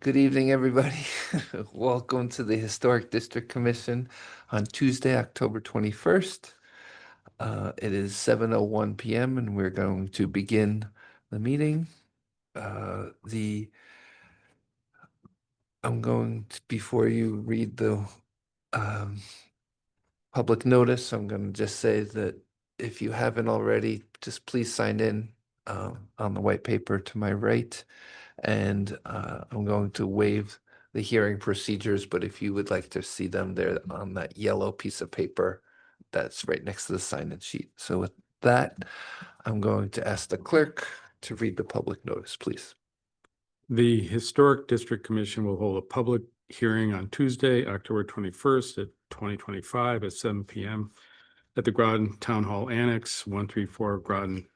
Good evening, everybody. Welcome to the Historic District Commission on Tuesday, October 21st. It is 7:01 p.m. and we're going to begin the meeting. I'm going to, before you read the um, public notice, I'm going to just say that if you haven't already, just please sign in on the white paper to my right. And I'm going to waive the hearing procedures, but if you would like to see them, they're on that yellow piece of paper that's right next to the sign-in sheet. So with that, I'm going to ask the clerk to read the public notice, please. The Historic District Commission will hold a public hearing on Tuesday, October 21st at 2025 at 7 p.m. at the Groton Town Hall Annex, 134 Groton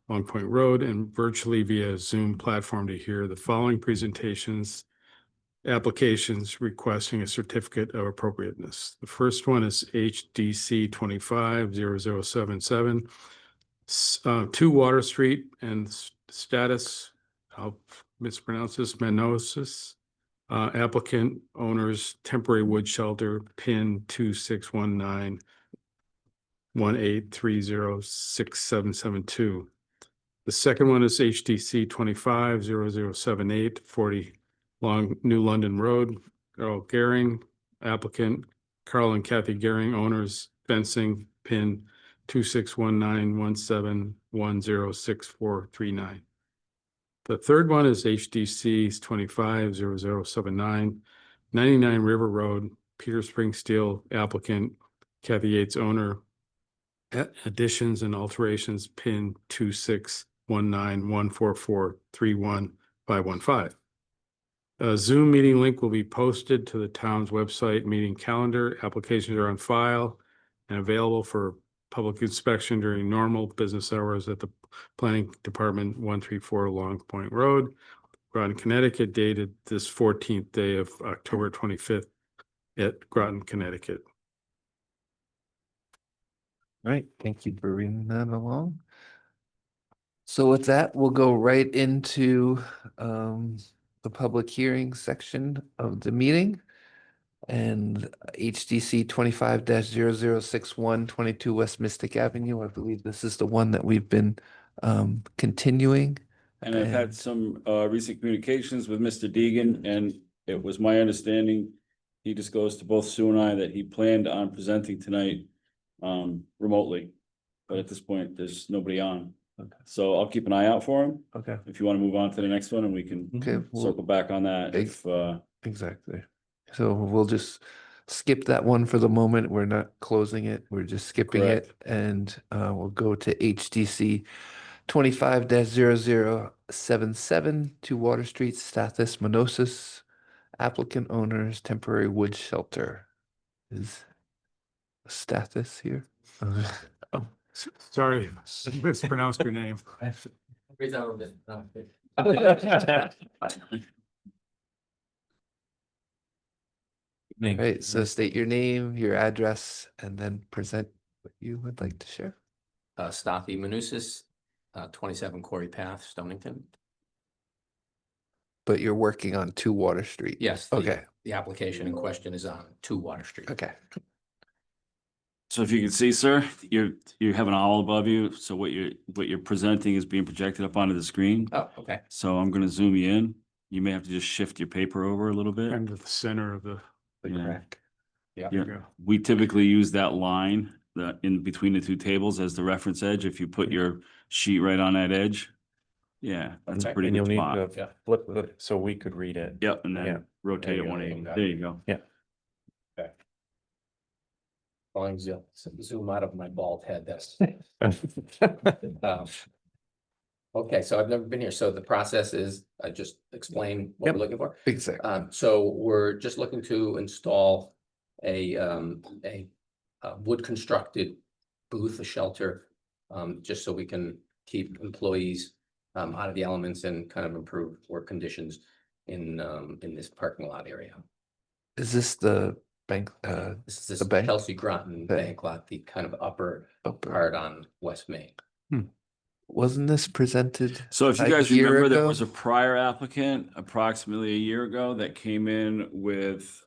Long Point Road, and virtually via Zoom platform to hear the following applications requesting a certificate of appropriateness. The first one is HDC 250077, 2 Water Street, and status, I'll mispronounce this, Manosis. Applicant owners temporary wood shelter, PIN 261918306772. The second one is HDC 250078, 40 New London Road, Carl Gehring. Applicant Carl and Kathy Gehring, owners fencing, PIN 261917106439. The third one is HDC 250079, 99 River Road, Peter Spring Steel. Applicant Kathy Yates, owner. Additions and alterations, PIN 261914431515. A Zoom meeting link will be posted to the town's website meeting calendar. Applications are on file and available for public inspection during normal business hours at the Planning Department, 134 Long Point Road, Groton, Connecticut, dated this 14th day of October 25th at Groton, Connecticut. All right, thank you for reading that along. So with that, we'll go right into the public hearing section of the meeting. And HDC 25-0061, 22 West Mystic Avenue. I believe this is the one that we've been continuing. And I've had some recent communications with Mr. Deegan, and it was my understanding, he disclosed to both Sue and I that he planned on presenting tonight remotely. But at this point, there's nobody on. Okay. So I'll keep an eye out for him. Okay. If you want to move on to the next one, and we can circle back on that. Exactly. So we'll just skip that one for the moment. We're not closing it. We're just skipping Correct. it. And we'll go to HDC 25-0077, 2 Water Street, Stathis Manosis. Applicant owners, temporary wood shelter. Is Stathis here? Oh, sorry, mispronounced your name. Right, so state your name, your address, and then present what you would like to share. Stathi Manusis, 27 Quarry Path, Stonington. But you're working on 2 Water Street. Yes. Okay. The application in question is on 2 Water Street. Okay. So if you can see, sir, you have an owl above you. So what you're presenting is being projected up onto the screen. Oh, okay. So I'm going to zoom you in. You may have to just shift your paper over a little bit. Kind of the center of the Crack. Yeah. Yeah. We typically use that line in between the 2 tables as the reference edge. If you put your sheet right on that edge. Yeah, that's a Okay. pretty And you'll good need spot. to flip it so we could read it. Yep, and Yeah. then rotate it There you go. 180. Okay. There you go. Long zoom out of my bald head. That's okay. So I've never been here. So the process is, I just explain what we're looking for. Exactly. So we're just looking to install a wood constructed booth, a shelter, just so we can keep employees out of the elements and kind of improve work conditions in this parking lot area. Is this the bank? This is the bank? Chelsea Groton Bank. Bank Lot, the kind of upper Upper. part on West Main. Wasn't this presented? So if you a guys year remember, there ago? was a prior applicant approximately a year ago that came in with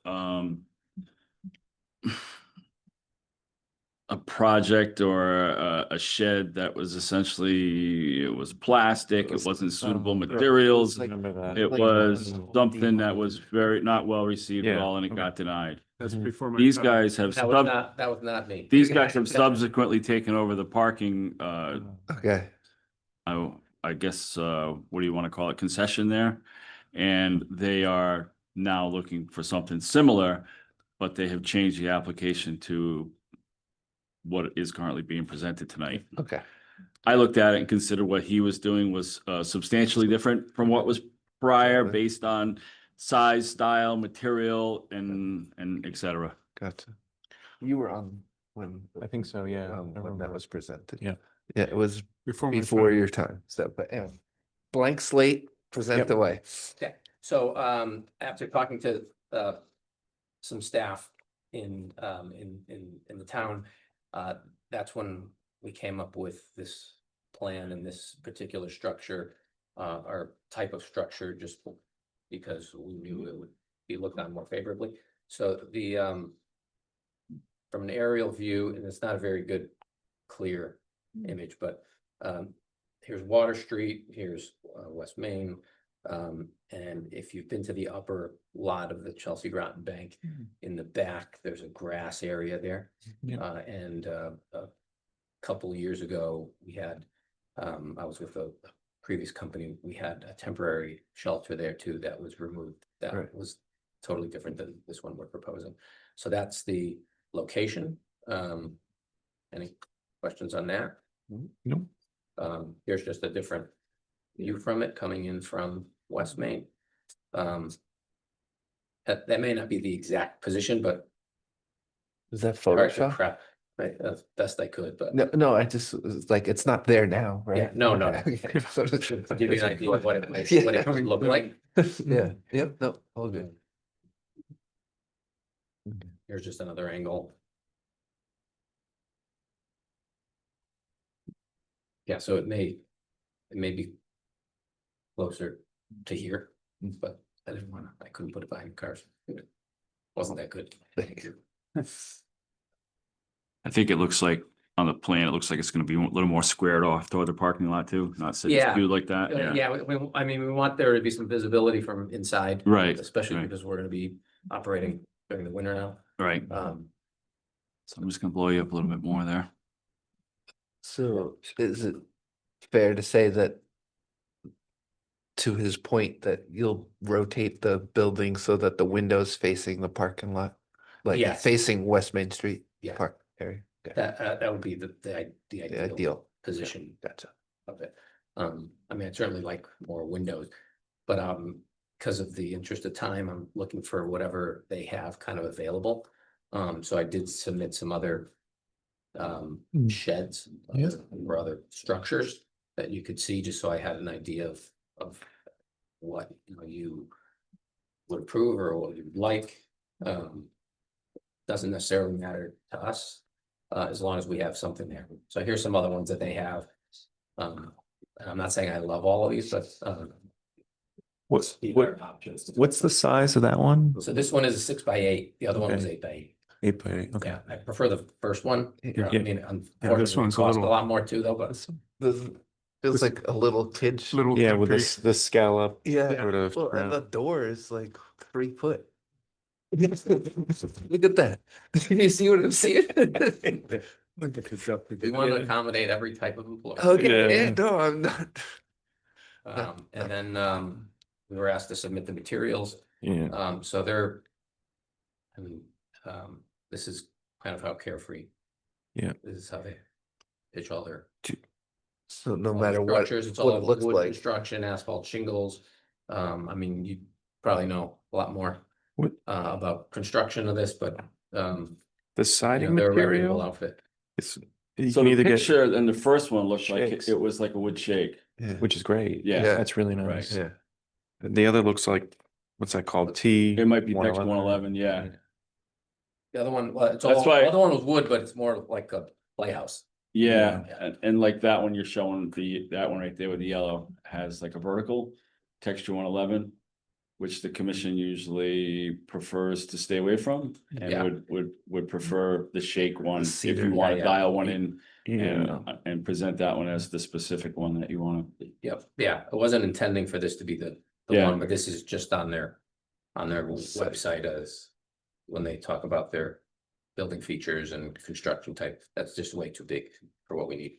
a project or a shed that was essentially, it was plastic, it wasn't suitable materials. Remember that. It like- was something that was very, not well received at Yeah, all, and it okay. got denied. That's before my. These time. guys have, That was not me. these guys have subsequently taken over the parking, Okay, I guess, what do you want to call it, concession there? And they are now looking for something similar, but they have changed the application to what is currently being presented tonight. okay. I looked at it and considered what he was doing was substantially different from what was prior, Okay. based on size, style, material, and et cetera. Gotcha. You were on when, I think so, yeah. I when that remember. was presented. Yeah. Yeah, it was Before my before time. your time, so, but anyway, blank slate, present Yep. away. Yeah, so after talking to some staff in the town, that's when we came up with this plan and this particular structure, or type of structure, just because we knew it would be looked on more favorably. So the from an aerial view, and it's not a very good clear image, but here's Water Street, here's West Main. And if you've been to the upper lot of the Chelsea Groton Bank, in the back, there's a grass area there. Yeah. And a couple of years ago, we had, I was with a previous company, we had a temporary shelter there too that was removed. That Right. was totally different than this one we're proposing. So that's the location. Any questions on that? Nope. Here's just a different view from it coming in from West Main. That may not be the exact position, but Is that hard to Photoshop? prep, right, as best I could, but No, I just, it's like, it's not there now, right? Yeah, no. Okay, okay. So- to give you an idea of what it might, Yeah. what it would look like. Yeah, yep, no, all good. Here's just another angle. Yeah, so it may be closer to here, but I didn't wanna, I couldn't put it behind cars. It wasn't that good. Thank you. I think it looks like, on the plan, it looks like it's gonna be a little more squared off toward the parking lot too, not sitting Yeah. skewed like that, yeah. Yeah, I mean, we want there to be some visibility from inside. Right, Especially right. because we're gonna be operating during the winter now. Right, so I'm just gonna blow you up a little bit more there. So is it fair to say that to his point that you'll rotate the building so that the window's facing the parking lot? Like Yes. facing West Main Street Yeah. Park area? Okay, That would be the the ideal ideal. position Gotcha. of it. I mean, I'd certainly like more windows, but because of the interest of time, I'm looking for whatever they have kind of available. So I did submit some other sheds Yeah. or other structures that you could see, just so I had an idea of what, you would approve or what you'd like. Doesn't necessarily matter to us, as long as we have something there. So here's some other ones that they have. I'm not saying I love all of these, but What's, these what, are options. what's the size of that one? So this one is a 6x8, the other one was Okay. 8x8. 8 by 8, okay. Yeah, I prefer the first one. Yeah. I mean, unfortunately, it one's a costs a little- lot more too, though, but This feels like a little kid. Little. Yeah, with country. this, the scallop Yeah, sort of. well, and the round. door is like 3 foot. Look at that. You see what I'm seeing? we want to accommodate every type of employee. Okay, Yeah. yeah, no, I'm not. And then we were asked to submit the materials. Yeah, So they're, I mean, this is kind of how Carefree. Yeah. This is how they pitch all their So no all the matter what, structures. It's what all it looks wood like. construction, asphalt shingles. I mean, you probably know a lot more What- about construction of this, but the siding they're a reputable material, outfit. it's, you So can the either get, picture in the first one looked like shakes. it was like a wood shake. Yeah. which is great. Yeah. Yeah. That's really Right. nice. Yeah. The other looks like, what's that called? T? It might be Dex 111, yeah. The other one, well, it's That's all, why- the other one was wood, but it's more like a playhouse. Yeah, and like that one you're showing, that one right there with the yellow has like a vertical texture 111, which the commission usually prefers to stay away from, and Yeah. would prefer the shake one if cedar. you want Yeah, to yeah. dial one in Yeah, and present that one as the specific one that you want to. Yep, yeah, I wasn't intending for this to be the Yeah. one, but this is just on their website as when they talk about their building features and construction type, that's just way too big for what we need.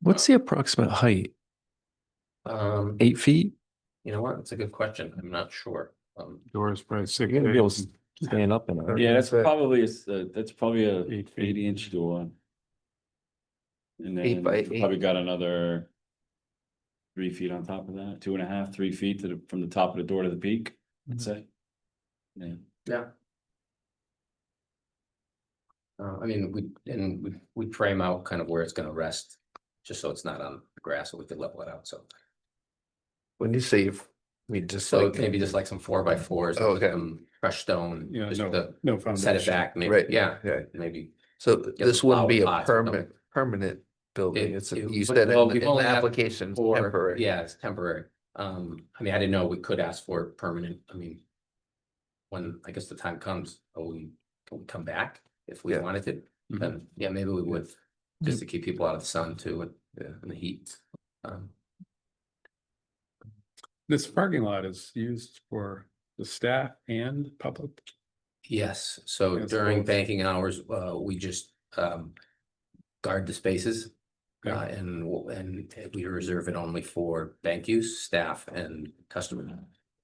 what's the approximate height? Um, 8 feet? you know what? It's a good question. I'm not sure. Doors probably 6. You're gonna be able 8. to stand up in it. Yeah, that's Right. probably, that's probably a 8 feet. 80-inch door. And 8 by then 8. probably got another 3 feet on top of that, 2.5, 3 feet from the top of the door to the peak, I'd say. Yeah. Yeah. I mean, we'd frame out kind of where it's gonna rest, just so it's not on the grass, so we could level it out, so. When you say you've, we just So like, maybe just like some 4x4s, Oh, okay. some crushed stone, Yeah, just no, to no set it foundation. back, maybe, Right, yeah, yeah. maybe. so Get this the wouldn't be a flower pots and permanent building. It's, you would- said well, in we've the only had application, for- temporary. Yeah, it's temporary. I mean, I didn't know we could ask for permanent, I mean. When, I guess the time comes, can we come back if we Yeah. wanted to, Mhm. then, yeah, maybe we would, just to keep people out of the sun too, Yeah. and the heat. This parking lot is used for the staff and public. Yes, so Yes, during both. banking hours, we just, guard the spaces. Okay. And we reserve it only for bank use, staff and customer.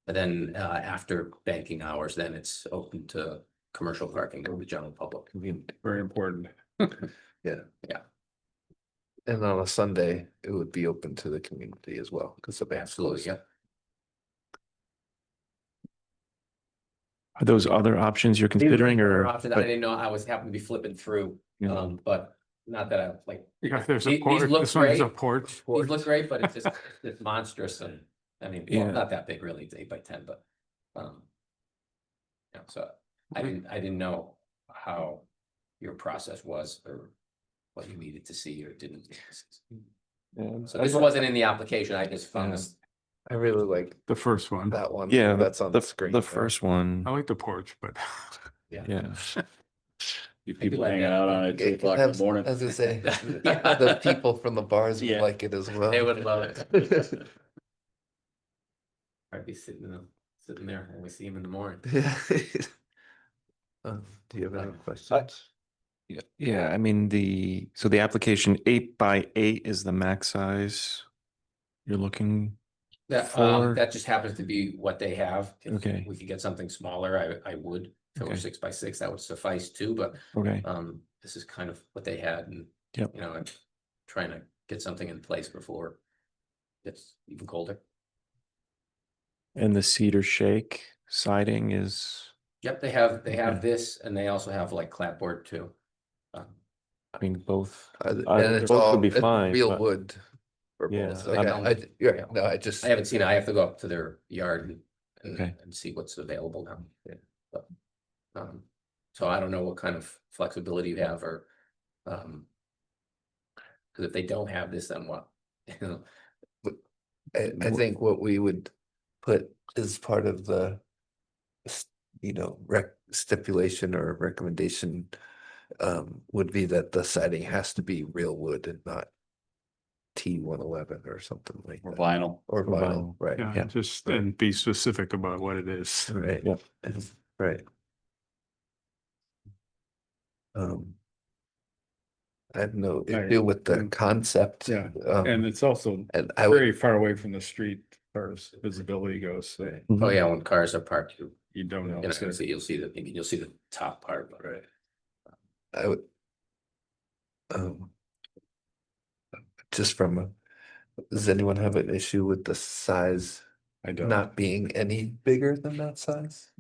And then, after banking hours, then it's open to commercial parking to the general public. Very important. And on a Sunday, it would be open to the community as well, because the bank's Absolutely, closed. yeah. Are those other options you're considering or? I didn't know, I was happened to be flipping through, Yeah. but not that I like. Yeah, there's a These porch. look This one has a great. porch. These look great, but it's just, it's monstrous and, I mean, well, Yeah. not that big really, it's 8x10, but. Yeah, so I didn't know how your process was or what you needed to see or didn't. Yeah, So this wasn't in the application, I just found Yeah. this. I really like The first one. that one. Yeah, That's on the screen. the there. first one, I like the porch, but yeah. You people like hanging that. out on it at 2 o'clock in the morning. I was gonna say, Yeah. the people from the bars would Yeah. like it as well. They would love it. I'd be sitting there when we see him in the morning. Yeah. Do you have any questions? Yeah, I mean, so the application 8x8 is the max size you're looking, That, For- that just happens to be what they have. If Okay. we could get something smaller, I would. If it were Okay. 6x6, that would suffice too, but okay, this is kind of what they had and. Yep. You know, I'm trying to get something in place before it's even colder. and the cedar shake siding is, Yep, they have Okay. this and they also have like clapboard too. I mean, both. And it's both all, would be it's fine, real but- wood. For Yeah, both. I'm- Okay, yeah, no, I just. I haven't seen it. I have to go up to their yard Okay. and see what's available now. Yeah. But, so I don't know what kind of flexibility you have or, cause if they don't have this, then what? You know, I think what we would put as part of the. Stipulation or recommendation. Would be that the siding has to be real wood and not. T111 or something like Or that, vinyl. or Or vinyl, vinyl. right? yeah, Yeah. just, and be specific about what it is. Right. Yep. Right. Um. I have no Right. issue with the Mm. concept. Yeah, And it's also And I would, very far away from the street as far as visibility goes, so right, Oh, yeah, when cars are parked, you don't know. you'll see the top part, but right. I would. Just from a, does anyone have an issue with the size I don't. not being any bigger than that size?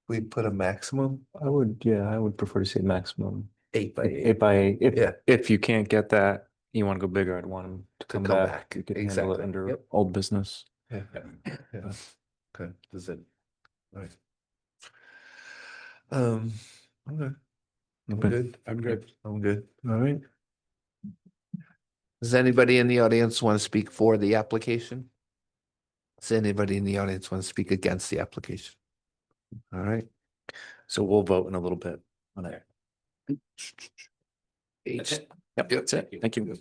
We put a maximum I would prefer to say maximum 8x8 8x8. Yeah. If you can't get that, you want to go bigger, I'd want them to come come back. back. You could handle Exactly. it under Yep. old business. Yeah. Yeah. Okay, does it? Right. Okay. I'm Okay. good. I'm good. I'm good. All right. Does anybody in the audience want to speak for the application? Does anybody in the audience want to speak against the application? All right. So we'll vote in a little bit on it. H, Yep, that's it. Thank you.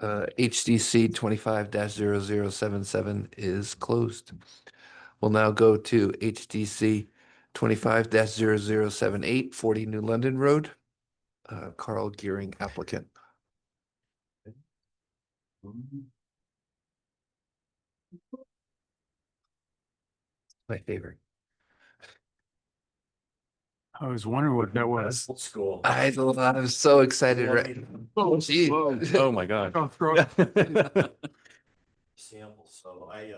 HDC 25-0077 is closed. We'll now go to HDC 25-0078, 40 New London Road. Carl Gearing applicant. My favorite. I was wondering what that was. School. I'm so excited, right? Oh, gee. Oh, my God. Oh, throw- Sample, so I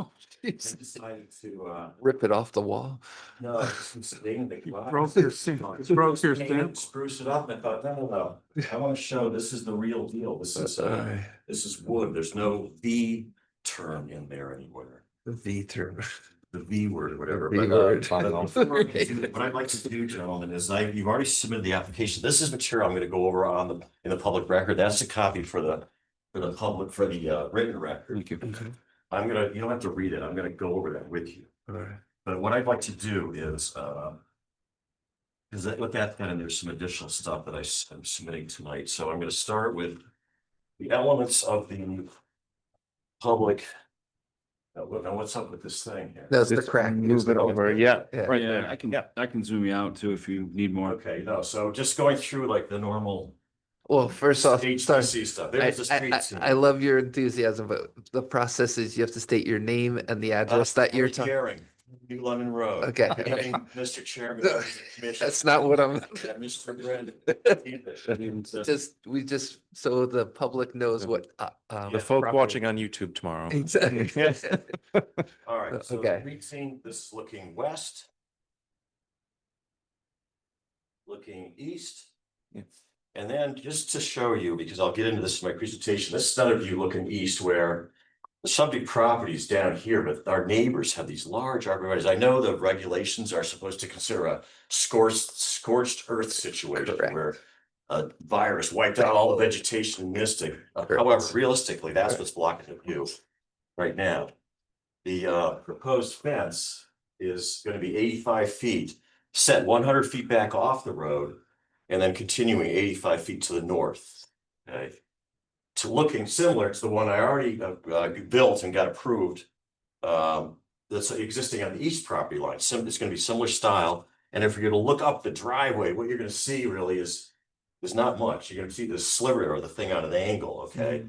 Oh, jeez. decided to, Rip it off the wall. no, some stain in the garage. broke your stamp. Broke your Paint it, stamp. Spruce it up, and I thought, no, I wanna show this is the real deal, this is wood, there's no V term in there anywhere. The V term. The V word, whatever. V but, word. What I'd like to do, gentlemen, is you've already submitted the application. This is material I'm gonna go over in the public record. That's a copy for the public, for the written record. Thank you. I'm gonna, you don't have to read it. I'm gonna go over that with you. All right. But what I'd like to do is look at that, and there's some additional stuff that I'm submitting tonight. So I'm gonna start with the elements of the public. Now what's up with this thing here? That's the crack. Move it over, yeah, Yeah. right Yeah, there. I can, Yeah. I can zoom you out too if you need more. Okay, no, so just going through like the normal Well, first off, sorry. HTC stuff. There's the streets. I love your enthusiasm, but the process is you have to state your name and the address that you're talking. Caring, New London Road. Okay. Mr. Chairman. No, members of the commission, That's not what I'm. Mr. Brendan. We just, so the public knows what. The folk proper- watching on YouTube tomorrow. Exactly. All right, so Okay. reaching, this is looking west. Looking east. Yeah. And then just to show you, because I'll get into this in my presentation, this is another view looking east where the subject property is down here, but our neighbors have these large arborvitaes. I know the regulations are supposed to consider a scorched earth situation Correct. where a virus wiped out all the vegetation in Mystic. Correct. However, realistically, that's what's blocking the view right now. The proposed fence is going to be 85 feet, set 100 feet back off the road, and then continuing 85 feet to the north. Okay. To looking similar to the one I already built and got approved. That's existing on the east property line. It's going to be similar style. And if you're going to look up the driveway, what you're going to see really is not much. You're going to see the sliver or the thing on an angle. Okay.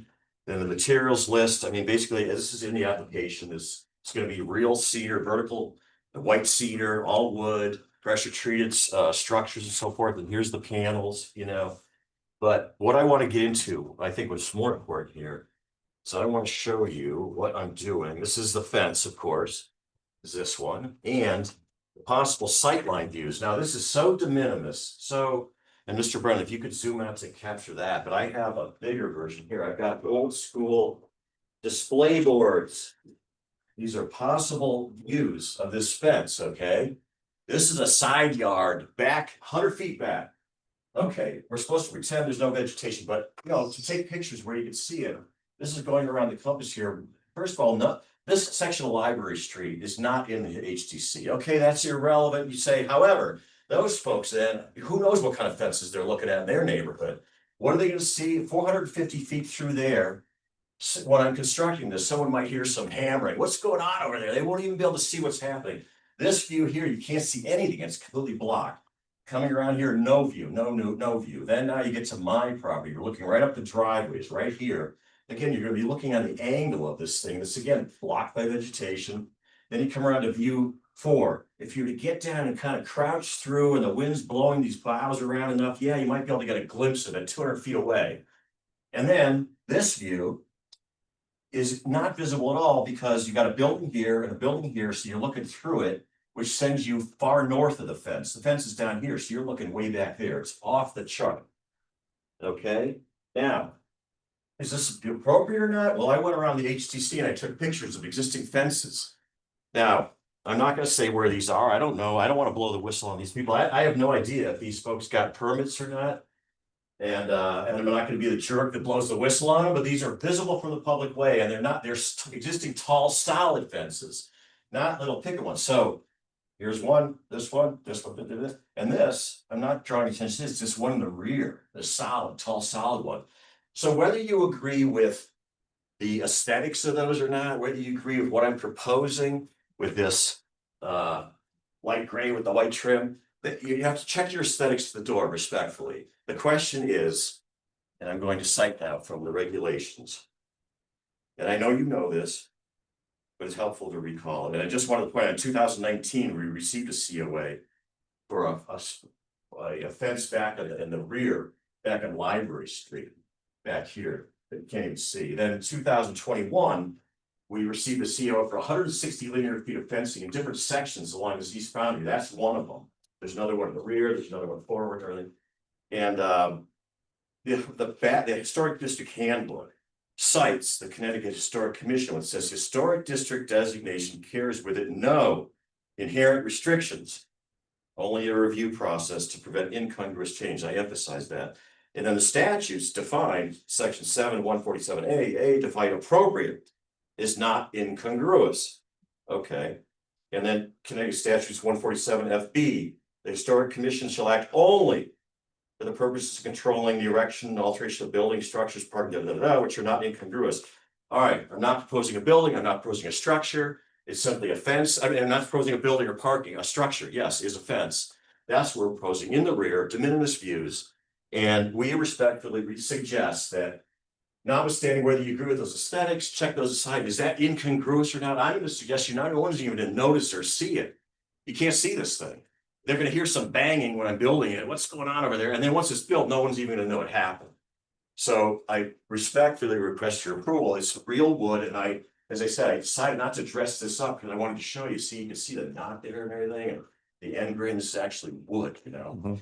Then the materials list. I mean, basically, this is in the application. It's going to be real cedar, vertical, white cedar, all wood, pressure treated structures and so forth. And here's the panels, you know. But what I want to get into, I think what's more important here, so I want to show you what I'm doing. This is the fence, of course, is this one, and the possible sightline views. Now, this is so de minimis. So, and Mr. Brennan, if you could zoom out to capture that, but I have a bigger version here. I've got old school display boards. These are possible views of this fence, okay? This is a side yard back, 100 feet back. Okay, we're supposed to pretend there's no vegetation, but you know, to take pictures where you can see it. This is going around the compass here. First of all, this section of Library Street is not in the HTC. Okay, that's irrelevant. You say, however, those folks then, who knows what kind of fences they're looking at in their neighborhood? What are they going to see 450 feet through there? When I'm constructing this, someone might hear some hammering. What's going on over there? They won't even be able to see what's happening. This view here, you can't see anything. It's completely blocked. Coming around here, no view, no view. Then now you get to my property. You're looking right up the driveways right here. Again, you're going to be looking on the angle of this thing. That's again blocked by vegetation. Then you come around to view 4. If you were to get down and kind of crouch through and the wind's blowing these boughs around enough, yeah, you might be able to get a glimpse of it 200 feet away. And then this view is not visible at all because you got a building here and a building here. So you're looking through it, which sends you far north of the fence. The fence is down here, so you're looking way back there. It's off the chart. Okay, now, is this appropriate or not? Well, I went around the HTC and I took pictures of existing fences. Now, I'm not gonna say where these are. I don't know. I don't want to blow the whistle on these people. I have no idea if these folks got permits or not. And I'm not gonna be the jerk that blows the whistle on them, but these are visible from the public way, and they're existing tall, solid fences, not little picket ones. So here's one, this one, this, and this, I'm not drawing attention, it's just one in the rear, the solid, tall, solid one. So whether you agree with the aesthetics of those or not, whether you agree with what I'm proposing with this light gray with the white trim, that you have to check your aesthetics at the door respectfully. The question is, and I'm going to cite now from the regulations, and I know you know this, but it's helpful to recall it. And I just wanted to point out, in 2019, we received a COA for a fence back in the rear, back on Library Street, back here, that you can't even see. Then in 2021, we received a CO for 160 linear feet of fencing in different sections along this east boundary. That's one of them. There's another one in the rear, there's another one forward, everything. And the Historic District Handbook cites the Connecticut Historic Commission, which says historic district designation carries with it no inherent restrictions, only a review process to prevent incongruous change. I emphasize that. And then the statutes define section 7, 147A, define appropriate is not incongruous. Okay. And then Connecticut statutes 147FB, the Historic Commission shall act only for the purposes of controlling the erection and alteration of building structures, which are not incongruous. All right, I'm not proposing a building, I'm not proposing a structure, it's simply a fence. I mean, I'm not proposing a building or parking. A structure, yes, is a fence. That's what we're proposing in the rear, de minimis views. And we respectfully suggest that, notwithstanding whether you agree with those aesthetics, check those aside. Is that incongruous or not? I'm going to suggest you're not going to even to notice or see it. You can't see this thing. They're going to hear some banging when I'm building it. What's going on over there? And then once it's built, no one's even going to know it happened. So I respectfully request your approval. It's real wood, and as I said, I decided not to dress this up because I wanted to show you. See, you can see the knot there and everything, and the end grain is actually wood, you know.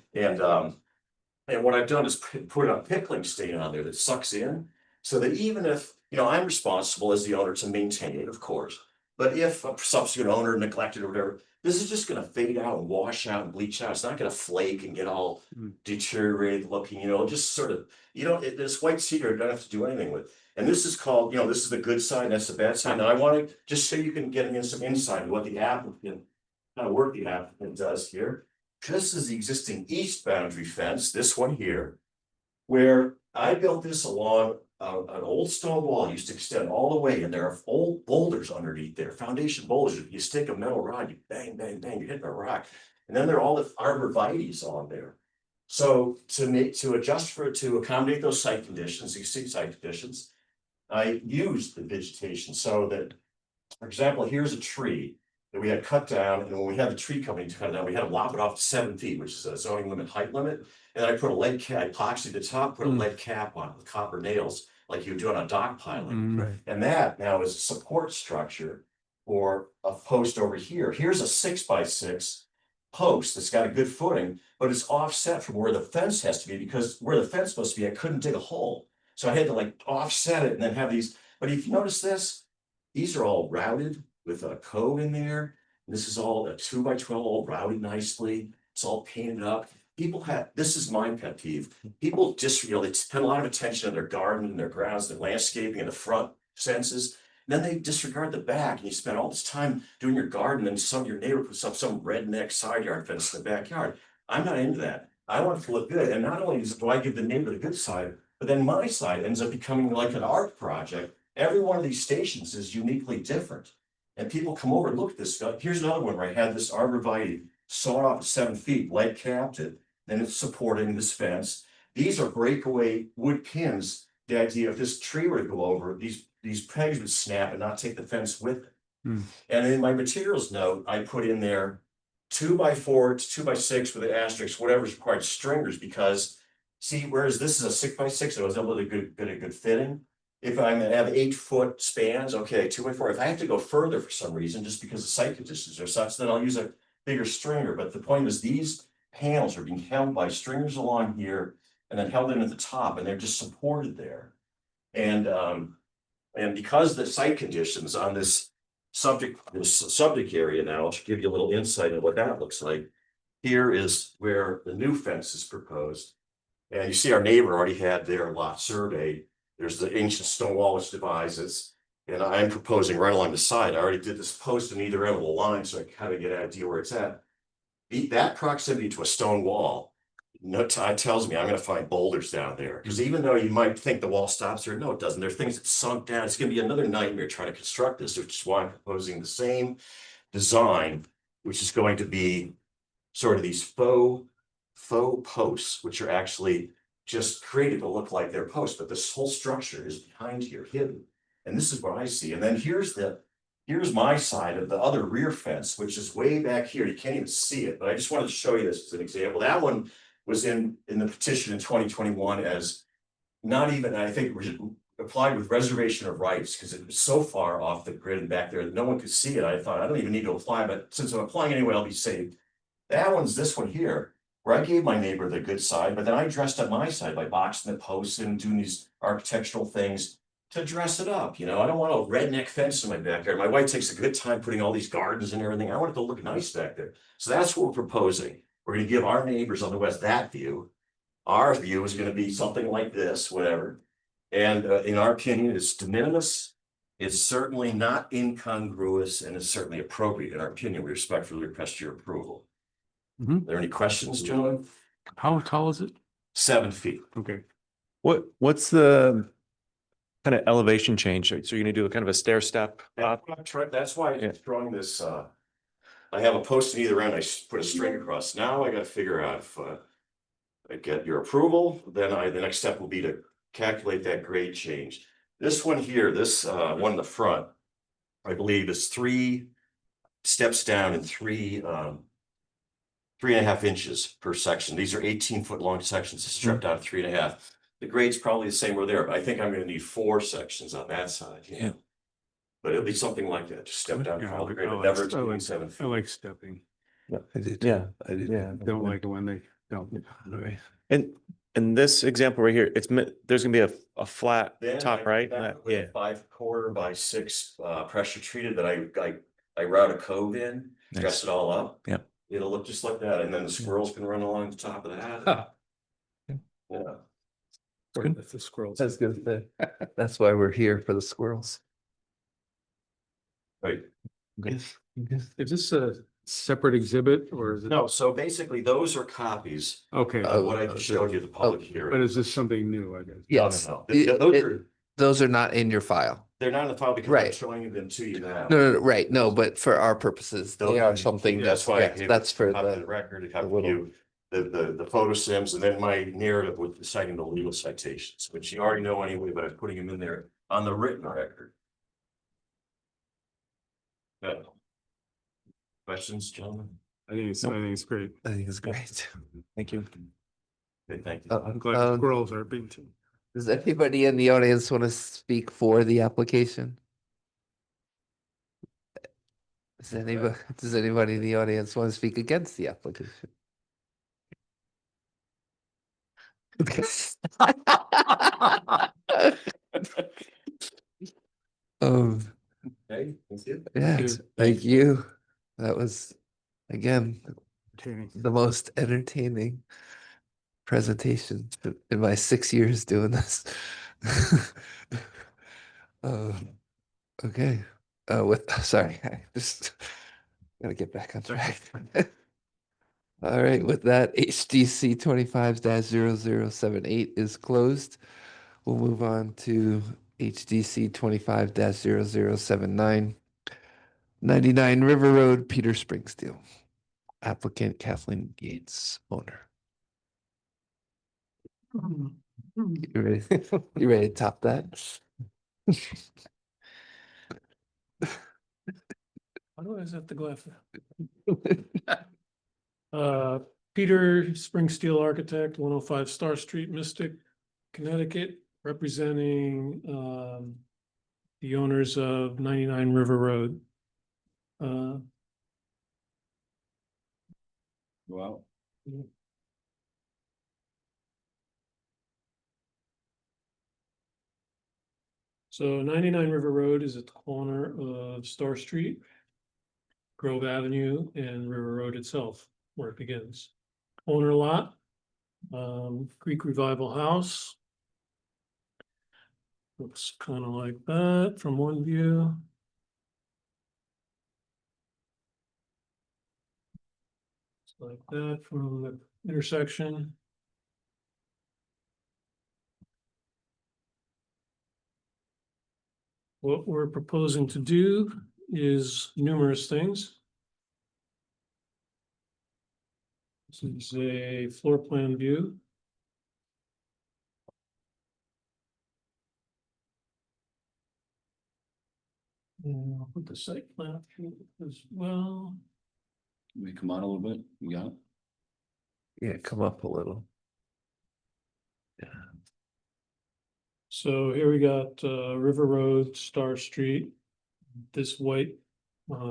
And what I've done is put a pickling stain on there that sucks in, so that even if, I'm responsible as the owner to maintain it, of course. But if a subsequent owner neglected or whatever, this is just gonna fade out and wash out and bleach out. It's not gonna flake and get all deteriorated looking, just sort of, this white cedar, don't have to do anything with. And this is called, this is the good side, that's the bad side. Now I want to, just so you can get some insight of what the applicant, kind of work the applicant does here. This is the existing east boundary fence, this one here, where I built this along an old stone wall, used to extend all the way, and there are old boulders underneath there, foundation boulders. If you stick a metal rod, you bang, bang, bang, you're hitting a rock. And then there are all the arborvitaes on there. So to adjust to accommodate those site conditions, existing site conditions, I used the vegetation so that, for example, here's a tree that we had cut down, and when we had the tree coming to cut down, we had to lop it off to 7 feet, which is a zoning limit height limit. And then I put a lead cap, I epoxied the top, put a lead cap on it with copper nails, like you do on a dock piling. Right. And that now is a support structure for a post over here. Here's a 6x6 post that's got a good footing, but it's offset from where the fence has to be, because where the fence supposed to be, I couldn't dig a hole. So I had to offset it and then have these. But if you notice this, these are all routed with a cove in there. And this is all a 2x12, all routed nicely. It's all painted up. This is my pet peeve. People just, they spend a lot of attention on their garden and their grounds, their landscaping and the front fences. And then they disregard the back, and you spend all this time doing your garden, and your neighbor puts up some redneck side yard fence in the backyard. I'm not into that. I want it to look good. And not only do I give the neighbor the good side, but then my side ends up becoming like an art project. Every one of these stations is uniquely different. And people come over and look at this. Here's another one where I had this arborvitae sawed off at 7 feet, lead capped it, then it's supporting this fence. These are breakaway wood pins. The idea, if this tree were to go over, these pegs would snap and not take the fence with it. And in my materials note, I put in there 2x4 to 2x6 with an asterisk, whatever's required stringers, because see, whereas this is a 6x6, it was able to get a good fitting. If I'm gonna have 8-foot spans, okay, 2x4. If I have to go further for some reason, just because the site conditions are such, then I'll use a bigger stringer. But the point is, these panels are being held by stringers along here and then held in at the top, and they're just supported there. And because the site conditions on this subject area now, I'll give you a little insight into what that looks like. Here is where the new fence is proposed. And you see our neighbor already had their lot surveyed. There's the ancient stone wall which divides us. And I'm proposing right along the side. I already did this post in either end of the line, so I kind of get an idea where it's at. That proximity to a stone wall, tells me I'm gonna find boulders down there. Because even though you might think the wall stops there, no, it doesn't. There are things that sunk down. It's gonna be another nightmare trying to construct this, which is why I'm proposing the same design, which is going to be sort of these faux posts, which are actually just created to look like they're posts, but this whole structure is behind here, hidden. And this is what I see. And then here's my side of the other rear fence, which is way back here. You can't even see it, but I just wanted to show you this as an example. That one was in the petition in 2021 as not even, I think, applied with reservation of rights because it was so far off the grid and back there that no one could see it. I thought, I don't even need to apply, but since I'm applying anyway, I'll be safe. That one's this one here, where I gave my neighbor the good side, but then I dressed up my side by boxing the posts and doing these architectural things to dress it up. You know, I don't want a redneck fence in my backyard. My wife takes a good time putting all these gardens and everything. I want it to look nice back there. So that's what we're proposing. We're going to give our neighbors on the west that view. Our view is going to be something like this, whatever. And in our opinion, it's de minimis. It's certainly not incongruous, and it's certainly appropriate. In our opinion, we respectfully request your approval. Are there any questions, gentlemen? How tall is it? 7 feet. Okay. What's the kind of elevation change? So you're gonna do a kind of a stair step up? That's why I'm drawing this. I have a post in either end. I put a string across. Now I got to figure out if I get your approval. Then the next step will be to calculate that grade change. This one here, this one in the front, I believe is 3 steps down and 3.5 inches per section. These are 18-foot long sections. It's stripped down to 3.5. The grade's probably the same over there, but I think I'm going to need 4 sections on that side. Yeah. But it'll be something like that. Just step down, follow the grade, but never exceeding 7 I feet. like stepping. I did. Yeah. I did. Yeah. Don't like it when they don't. Right. And in this example right here, there's gonna be a flat Then top, right? Yeah. 5.25 by 6 pressure treated that I route a cove in, dress it all up. Yep. It'll look just like that, and then the squirrels can run along the top of that. Yeah. Sorry, that's the squirrels. That's good. That's why we're here, for the squirrels. Right. Is this a separate exhibit or is it? No, so basically those are copies Okay, of what I just showed you, the public hearing. but is this something new, I guess? Yes. No. It- Those are not in your file. They're not in the file because I'm Right. showing them to you now. No, right, no, but for our purposes, they are something That's that's, why I yes, gave that's for copy of the, the record, a copy of little- you, the photo sims, and then my narrative with citing the legal citations, which you already know anyway, but I'm putting them in there on the written record. Yeah. Questions, gentlemen? I think it's great. I think it's great. Thank you. Okay, thank you. I'm glad the squirrels are being too. Does anybody in the audience want to speak for the application? Does anybody in the audience want to speak against the application? Okay, thank you. Yes, thank you. That was, again, Entertaining. the most entertaining presentation in my 6 years doing this. Okay, sorry, I just gotta get back on track. All right, with that, HDC 25-0078 is closed. We'll move on to HDC 25-0079. 99 River Road, Peter Springsteel. Applicant Kathleen Gates, owner. You ready? You ready to top that? Why do I always have to go after? Peter Springsteel Architect, 105 Star Street, Mystic, Connecticut, representing the owners of 99 River Road. Wow. So 99 River Road is at the corner of Star Street, Grove Avenue, and River Road itself, where it begins. Corner lot, Greek Revival House. Looks kind of like that from one view. It's like that from the intersection. What we're proposing to do is numerous things. This is a floor plan view. And I'll put the site plan up here as well. We come on a little bit, you got it? Yeah, come up a little. So here we got River Road, Star Street. This white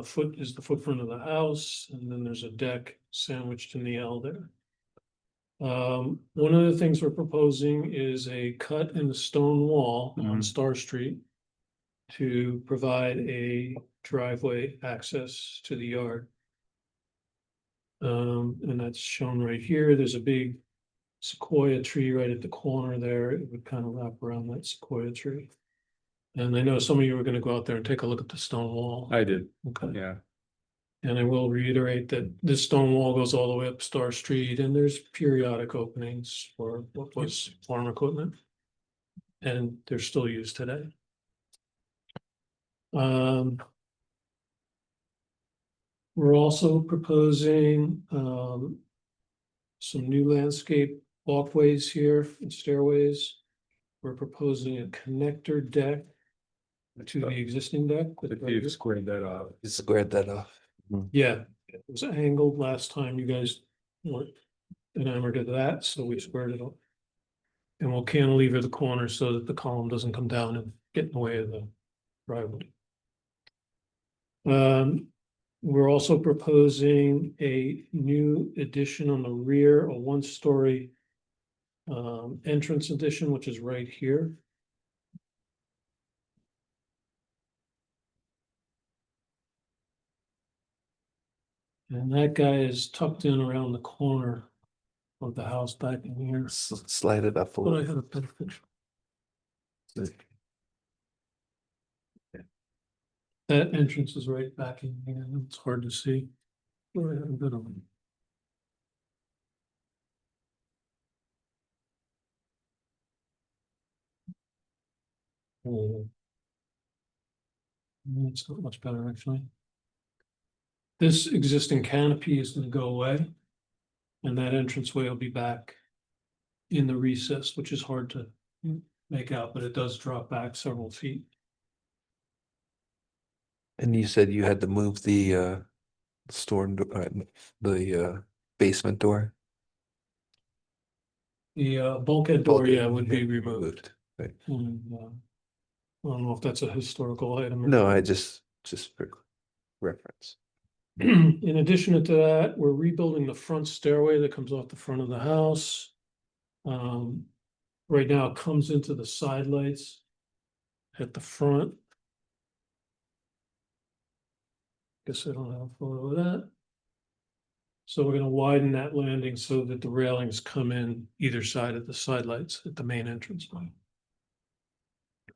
foot is the footprint of the house, and then there's a deck sandwiched in the L there. One of the things we're proposing is a cut in the stone wall on Star Street to provide a driveway access to the yard. And that's shown right here. There's a big sequoia tree right at the corner there. It would kind of wrap around that sequoia tree. And I know some of you are gonna go out there and take a look at the stone wall. I did, Okay. yeah. And I will reiterate that this stone wall goes all the way up Star Street, and there's periodic openings for what was farm equipment. And they're still used today. We're also proposing some new landscape walkways here and stairways. We're proposing a connector deck to the existing deck. If you squared that off. You squared that off. Yeah, it was angled last time. You guys weren't enamored of that, so we squared it up. And we'll cantilever the corner so that the column doesn't come down and get in the way of the driveway. We're also proposing a new addition on the rear, a one-story entrance addition, which is right here. And that guy is tucked in around the corner of the house back in here. Slide it up a But I little. had a better picture. That entrance is right back in here. It's hard to see. Where I had a bit of them. It's not much better, actually. This existing canopy is gonna go away. And that entranceway will be back in the recess, which is hard to make out, but it does drop back several feet. And you said you had to move the the basement door? The bulkhead door, Bulkhead, yeah, would be yeah, removed. Right. And, I don't know if that's a historical item. or No, not. I just for reference. In addition to that, we're rebuilding the front stairway that comes off the front of the house. Right now it comes into the side lights at the front. Guess I don't have a photo of that. So we're gonna widen that landing so that the railings come in either side of the side lights at the main entrance.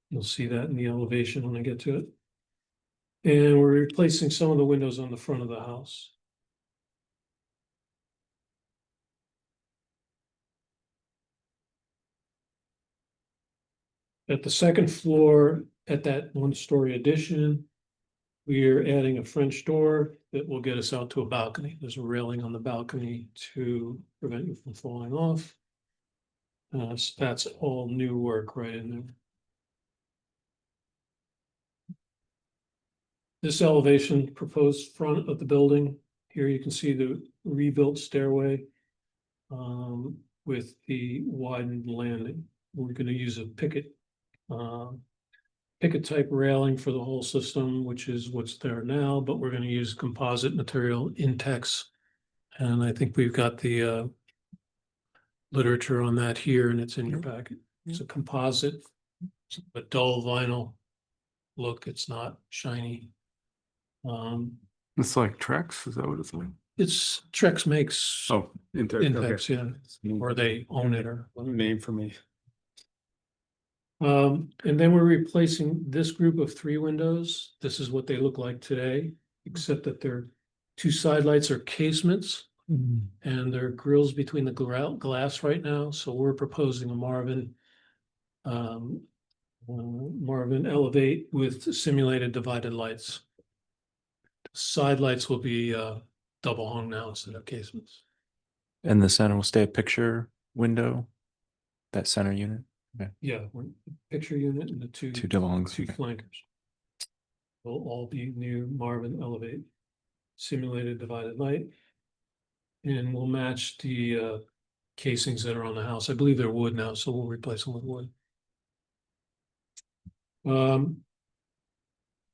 You'll see that in the elevation when I get to it. And we're replacing some of the windows on the front of the house. At the second floor, at that one-story addition, we are adding a French door that will get us out to a balcony. There's a railing on the balcony to prevent you from falling off. So that's all new work right in there. This elevation proposed front of the building. Here you can see the rebuilt stairway with the widened landing. We're going to use a picket type railing for the whole system, which is what's there now, but we're going to use composite material Intex. And I think we've got the literature on that here, and it's in your packet. It's a composite, a dull vinyl look. It's not shiny. It's like Trex, is that what it's like? It's Trex makes Oh, Intex, Intex, yeah, or they own it or. okay. Name for me. And then we're replacing this group of 3 windows. This is what they look like today, except that their 2 side lights are casements. And there are grills between the glass right now, so we're proposing a Marvin. Marvin Elevate with simulated divided lights. Side lights will be double hung now instead of casements. And the center will stay a picture window, that center unit, Yeah, picture unit and the 2 two double hungs. 2 flankers. Will all be new Marvin Elevate simulated divided light. And we'll match the casings that are on the house. I believe they're wood now, so we'll replace them with wood.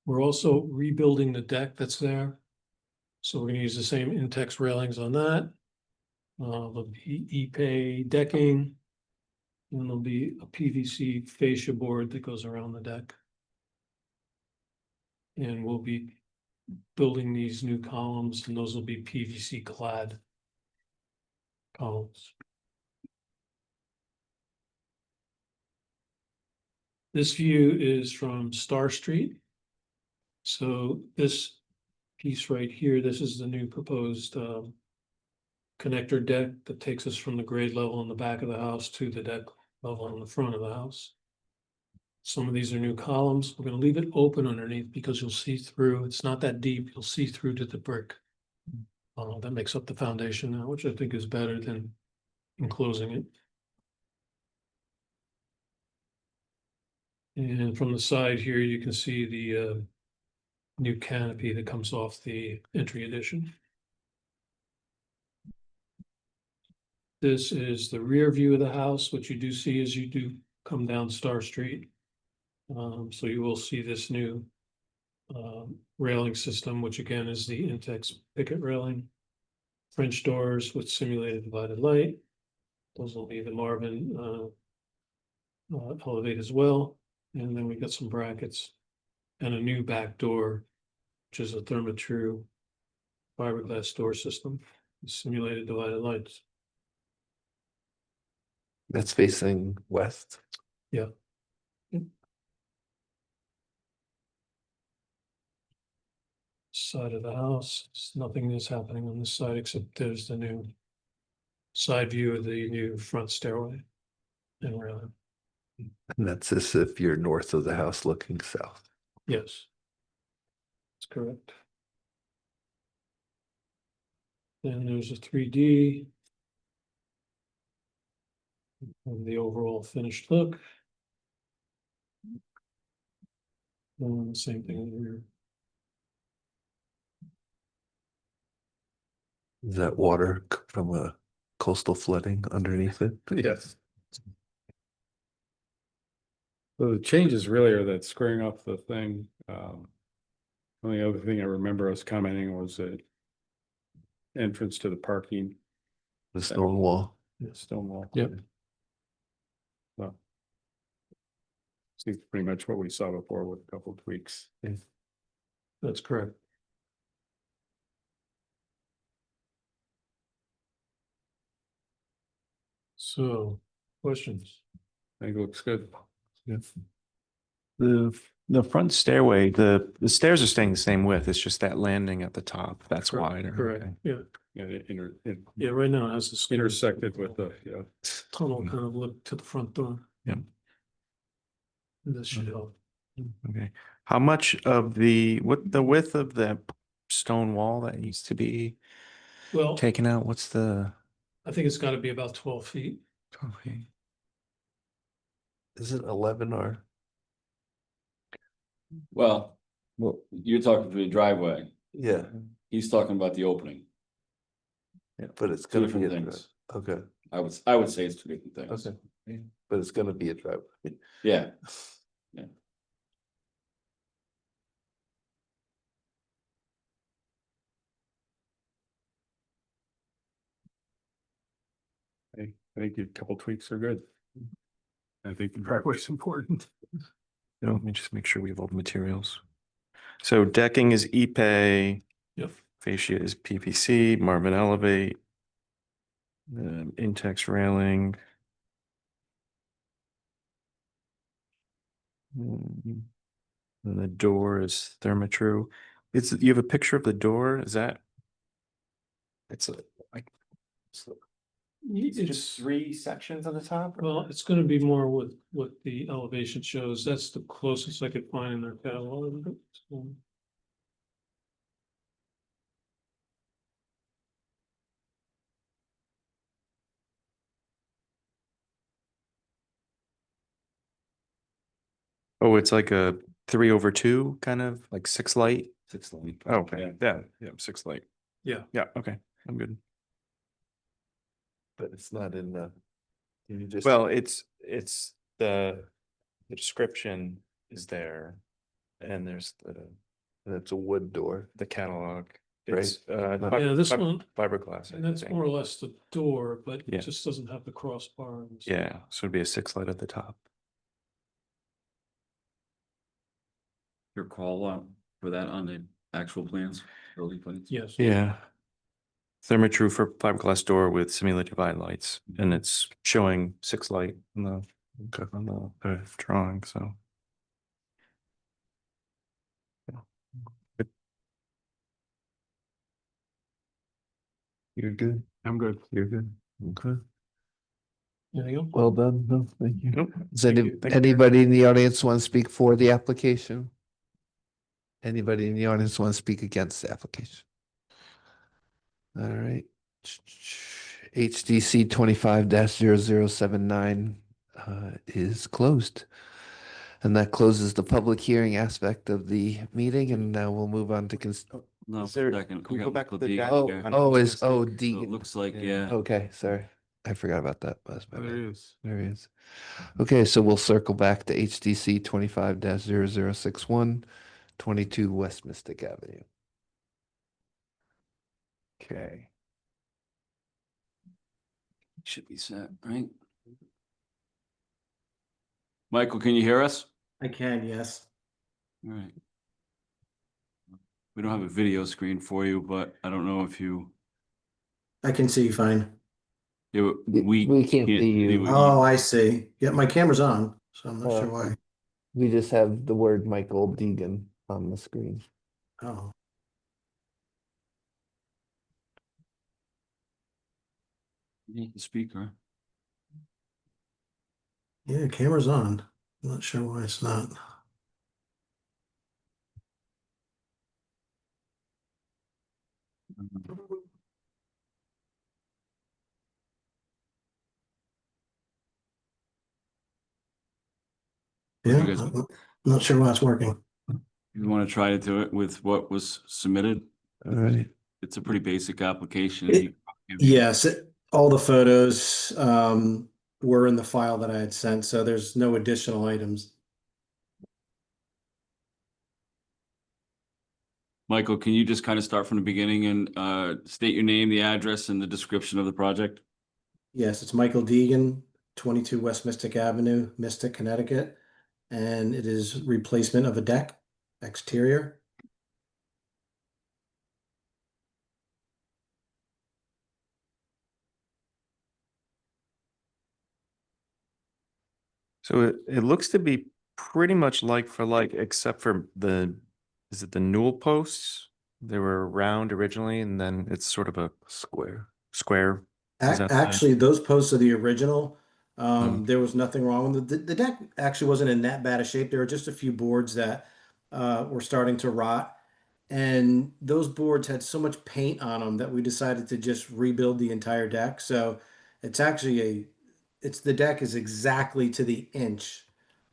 We're also rebuilding the deck that's there. So we're gonna use the same Intex railings on that. There'll be Epay decking. And there'll be a PVC fascia board that goes around the deck. And we'll be building these new columns, and those will be PVC clad columns. This view is from Star Street. So this piece right here, this is the new proposed connector deck that takes us from the grade level in the back of the house to the deck level in the front of the house. Some of these are new columns. We're gonna leave it open underneath because you'll see through. It's not that deep. You'll see through to the brick. That makes up the foundation now, which I think is better than enclosing it. And from the side here, you can see the new canopy that comes off the entry addition. This is the rear view of the house. What you do see is you do come down Star Street. So you will see this new railing system, which again is the Intex picket railing. French doors with simulated divided light. Those will be the Marvin Elevate as well. And then we got some brackets and a new back door, which is a Therma-Tru fiberglass door system, simulated divided lights. That's facing west. Yeah. Side of the house, nothing is happening on this side except there's the new side view of the new front stairway and railing. And that's as if you're north of the house looking south. Yes. That's correct. Then there's a 3D. And the overall finished look. And the same thing in the rear. Is that water from a coastal flooding underneath it? Yes. So the changes really are that squaring off the thing. Only other thing I remember us commenting was the entrance to the parking, The stone wall. stone wall. Yep. So. Seems pretty much what we saw before with a couple of tweaks. That's correct. So, questions? I think it looks good. The front stairway, the stairs are staying the same width. It's just that landing at the top. That's wider. Correct, Okay. yeah, Yeah, it yeah, right now it has the intersected with the, yeah. tunnel kind of look to the front door. Yep. This should help. Okay. How much of the width of the stone wall that needs to be Well, taken out? What's the? I think it's gotta be about 12 feet. Okay. Is it 11 or? Well, Well, you're talking for the driveway. yeah, He's talking about the opening. but it's Two gonna be a different drive. things. Okay, I would say it's 2 different things. okay. But it's gonna be a driveway. Yeah. I think a couple tweaks are good. I think the driveway's important. Let me just make sure we have all the materials. So decking is Ipe, Yep. fascia is PVC, Marvin Elevate, Intex railing. And the door is Thermatru. You have a picture of the door, is that? It's like. It's just It's, 3 sections on the top? well, it's gonna be more what the elevation shows. That's the closest I could find in their catalog. So, Oh, it's like a 3/2, kind of like 6 light? 6 light. Oh, okay, yeah, 6 light. Yeah. Yeah, okay, I'm good. But it's not in the. Can you just? Well, it's the description is there. And there's And it's a wood door. the catalog. Right. It's Yeah, this one, fiberglass, and I that's think. more or less the door, but Yeah. it just doesn't have the crossbar. and stuff. Yeah, so it'd be a 6 light at the top. Your call out for that on the actual plans, building plans? Yes. Yeah. Thermatru for fiberglass door with simulated eye lights, and it's showing 6 light on the drawing, so. You're good. I'm good. You're good. Okay. There you go. Well done. No, thank you. Nope. Does Thank you. Thank you. anybody in the audience want to speak for the application? Anybody in the audience want to speak against the application? All right. HDC 25-0079 is closed. And that closes the public hearing aspect of the meeting, and now we'll move on to No, Is there- second. can we go back to the Deegan deck? oh, here. on oh, is, existing? oh, So D. it looks like, Yeah. yeah, Okay, sorry. I forgot about that. That's my There bad. he is. There he is. Okay, so we'll circle back to HDC 25-0061, 22 West Mystic Avenue. Okay. should be set, right? Michael, can you hear us? I can, yes. All right. We don't have a video screen for you, but I don't know if you, I can see you fine. we can't see you. what Oh, I see. Yeah, my camera's on, so I'm not Oh. sure why. We just have the word Michael Deegan on the screen. Oh, The speaker. yeah, camera's on. I'm not sure why it's not. Yeah, You guys- I'm not sure why it's working. You want to try to do it with what was submitted? All right. It's a pretty basic application. It- Yes, all the photos were in the file that I had sent, so there's no additional items. Michael, can you just kind of start from the beginning and state your name, the address, and the description of the project? Yes, it's Michael Deegan, 22 West Mystic Avenue, Mystic, Connecticut, and it is replacement of a deck, exterior. So it looks to be pretty much like for like, except for is it the newel posts? They were round originally, and then it's sort of a square. Is that the- Actually, those posts are the original. Hmm. There was nothing wrong with the deck. Actually, wasn't in that bad a shape. There were just a few boards that were starting to rot, and those boards had so much paint on them that we decided to just rebuild the entire deck. So it's actually it's the deck is exactly to the inch,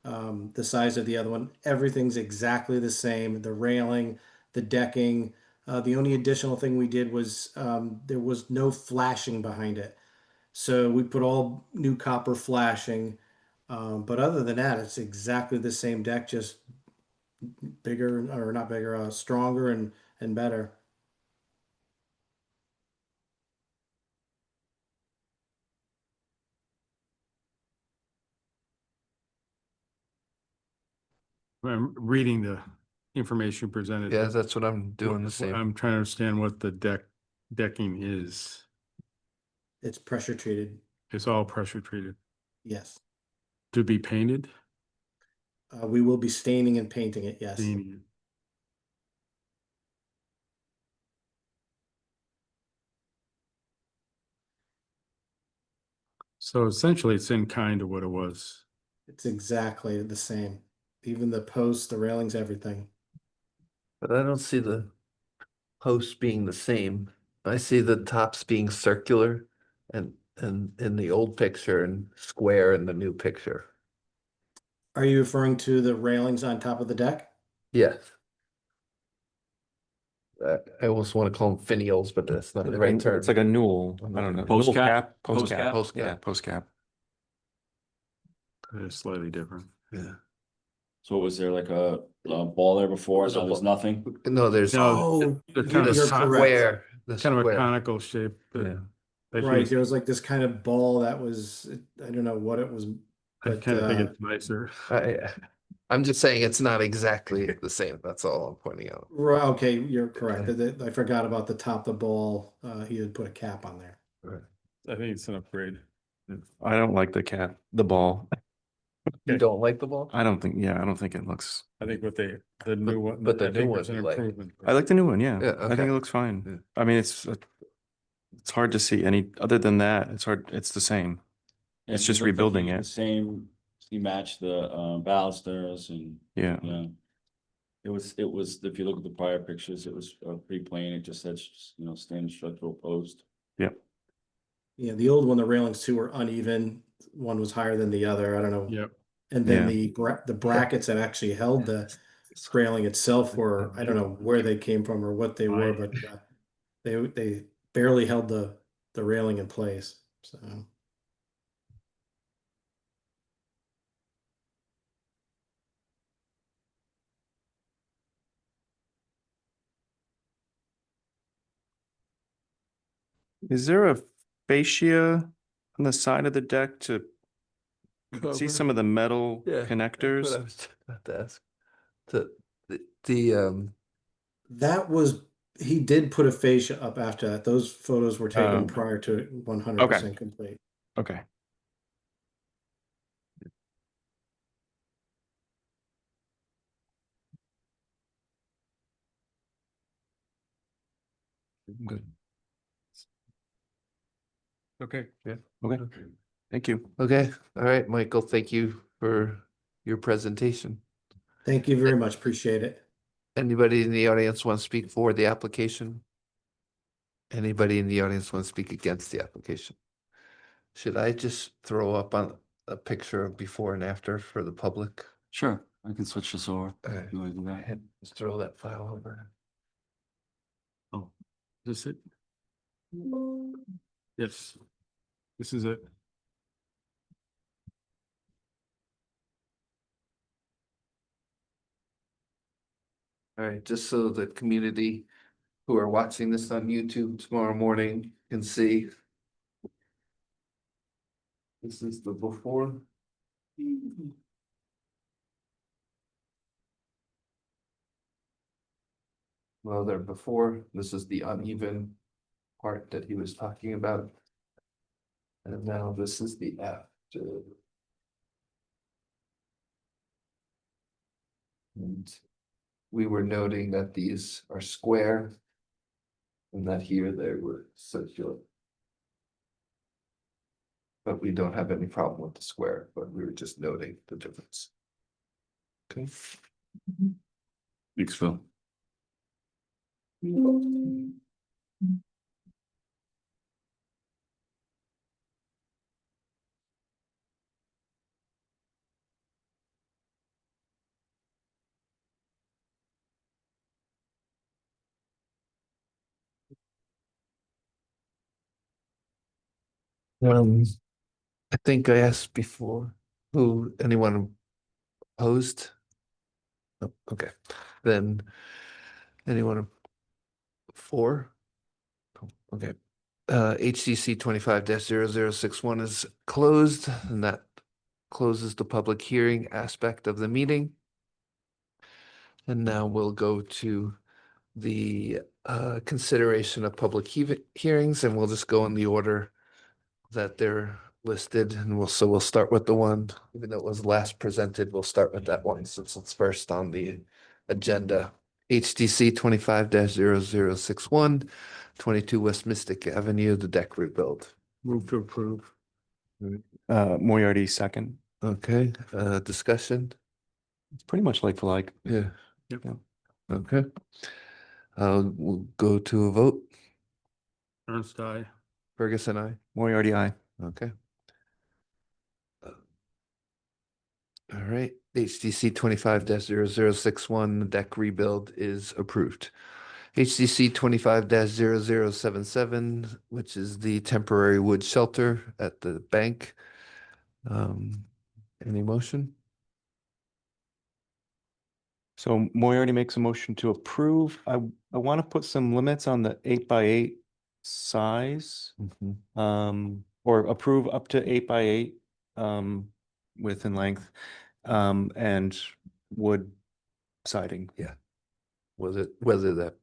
the size of the other one. Everything's exactly the same. The railing, the decking. The only additional thing we did was there was no flashing behind it. So we put all new copper flashing. But other than that, it's exactly the same deck, just bigger or not bigger, stronger and better. I'm reading the information presented. Yeah, that's what I'm doing the same. I'm trying to understand what the decking is. It's pressure treated. It's all pressure treated Yes. to be painted. We will be staining and painting it. Yes. Staining it. So essentially, it's in kind of what it was. It's exactly the same. Even the posts, the railings, everything. But I don't see the posts being the same. I see the tops being circular and in the old picture and square in the new picture. Are you referring to the railings on top of the deck? Yes. I almost want to call them finials, but that's not the right term. It's like a newel, I don't know. Post newel cap? Post Post cap. cap? Post Yeah, cap. post cap. It's slightly different. Yeah. So was there like a ball there before? There's a So there's ball. nothing? No, there's No, Oh, the you're kind of you're sock- correct. square, the Kind of a square. conical shape. Yeah. That Right, used- there was like this kind of ball that was, I don't know what it was, I but kind of think it's nicer. I'm just saying it's not exactly the same. That's all I'm pointing out. right, okay, you're correct. I forgot about the top, the ball. He had put a cap on there. I think it's an upgrade. I don't like the cap, the ball. You don't like the ball? I don't think it looks, I think what the new one, but the I new think one there's an you like. improvement. I like the new one, yeah. Yeah, I think okay. it looks fine. Yeah. I mean, it's hard to see any, other than that, it's the same. Yeah, It's he just looked like he rebuilding used it. The same, he matched the balusters and, Yeah. yeah. It was, if you look at the prior pictures, it was pretty plain. It just said, standard structural post. Yeah, the old one, the railings too were uneven. One was higher than the other. I don't know. Yep. And then Yeah. the brackets that actually held the railing itself were, I don't know where they came from or what they were, but they barely held the railing in place. So Is there a fascia on the side of the deck to you can see Cover. some of the metal Yeah, That's what I connectors? was just about to ask. The that was, he did put a fascia up after that. Those photos were taken Oh. prior to 100% complete. Okay. good. Okay. Yeah. Okay. Thank you. Okay, all right, Michael, thank you for your presentation. Thank you very much. Appreciate it. Anybody in the audience want to speak for the application? Anybody in the audience want to speak against the application? Should I just throw up on a picture of before and after for the public? Sure, I can switch this over. Okay. You wanna do Go that? ahead, just throw that file over. Oh, is this it? Yes. This is it. All right, just so the community who are watching this on YouTube tomorrow morning can see. This is the before. Well, there before, this is the uneven part that he was talking about. And now this is the after. And we were noting that these are square. And that here they were circular. But we don't have any problem with the square, but we were just noting the difference. Okay. Thanks, Phil. I think I asked before, anyone opposed? Oh, okay, then anyone for? Oh, okay, HCC 25-0061 is closed, and that closes the public hearing aspect of the meeting. And now we'll go to the consideration of public hearings, and we'll just go in the order that they're listed, and we'll start with the one, even though it was last presented, we'll start with that one since it's first on the agenda. HDC 25-0061, 22 West Mystic Avenue, the deck rebuild. Move to approve. Moriarty second. Okay, discussion? It's pretty much like for like. Yeah. Yep. Yeah. Okay. We'll go to a vote. Ernst, I. Ferguson, I. Moriarty, aye. Okay. All right, HDC 25-0061, the deck rebuild is approved. HDC 25-0077, which is the temporary wood shelter at the bank. Any motion? So Moriarty makes a motion to approve. I want to put some limits on the 8x8 size. Or approve up to 8x8 width and length, and wood siding. Whether that,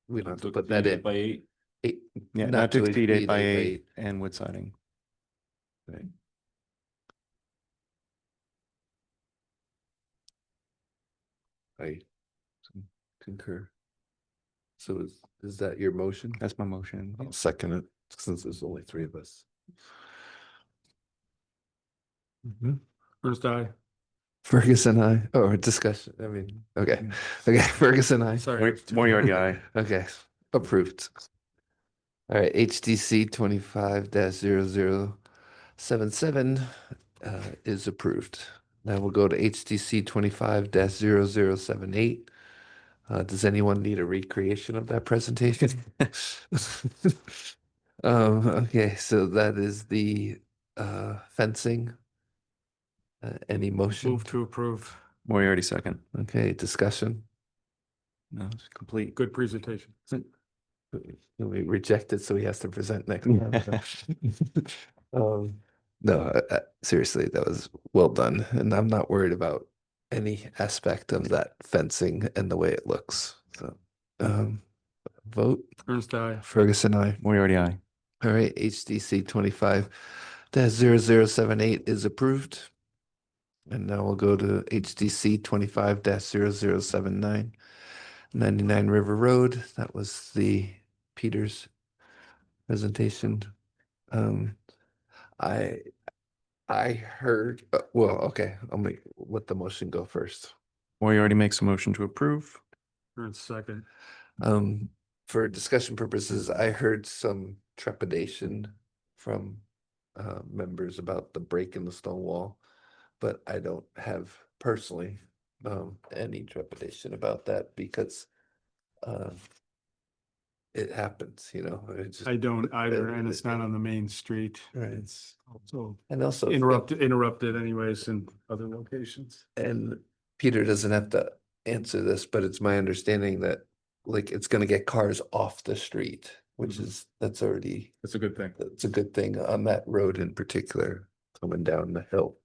we don't have to put that in. By 8. Eight, Yeah, not to exceed 8x8 8x8. and wood siding. Right. I concur. So is that your motion? That's my motion. I'll second it, since there's only three of us. Ernst, I. Ferguson, I, or discussion, I mean, okay, Ferguson, I. Sorry. Moriarty, aye. Okay, approved. All right, HDC 25-0077 is approved. Now we'll go to HDC 25-0078. Does anyone need a recreation of that presentation? Okay, so that is the fencing. Any motion? Move to approve. Moriarty second. Okay, discussion. No, it's complete. Good presentation. We rejected, so he has to present next time. No, seriously, that was well done, and I'm not worried about any aspect of that fencing and the way it looks. So, vote. Ernst, I. Ferguson, I. Moriarty, aye. All right, HDC 25-0078 is approved. And now we'll go to HDC 25-0079, 99 River Road. That was the Peters presentation. I heard, well, okay, I'll let the motion go first. Moriarty makes a motion to approve. Ernst, second. For discussion purposes, I heard some trepidation from members about the break in the stone wall, but I don't have personally any trepidation about that because it happens, it just. I don't either, and it's not on the main street. Right. It's also And also. interrupted anyways in other locations. And Peter doesn't have to answer this, but it's my understanding that like it's gonna get cars off the street, which is, that's a good thing on that road in particular, coming down the hill.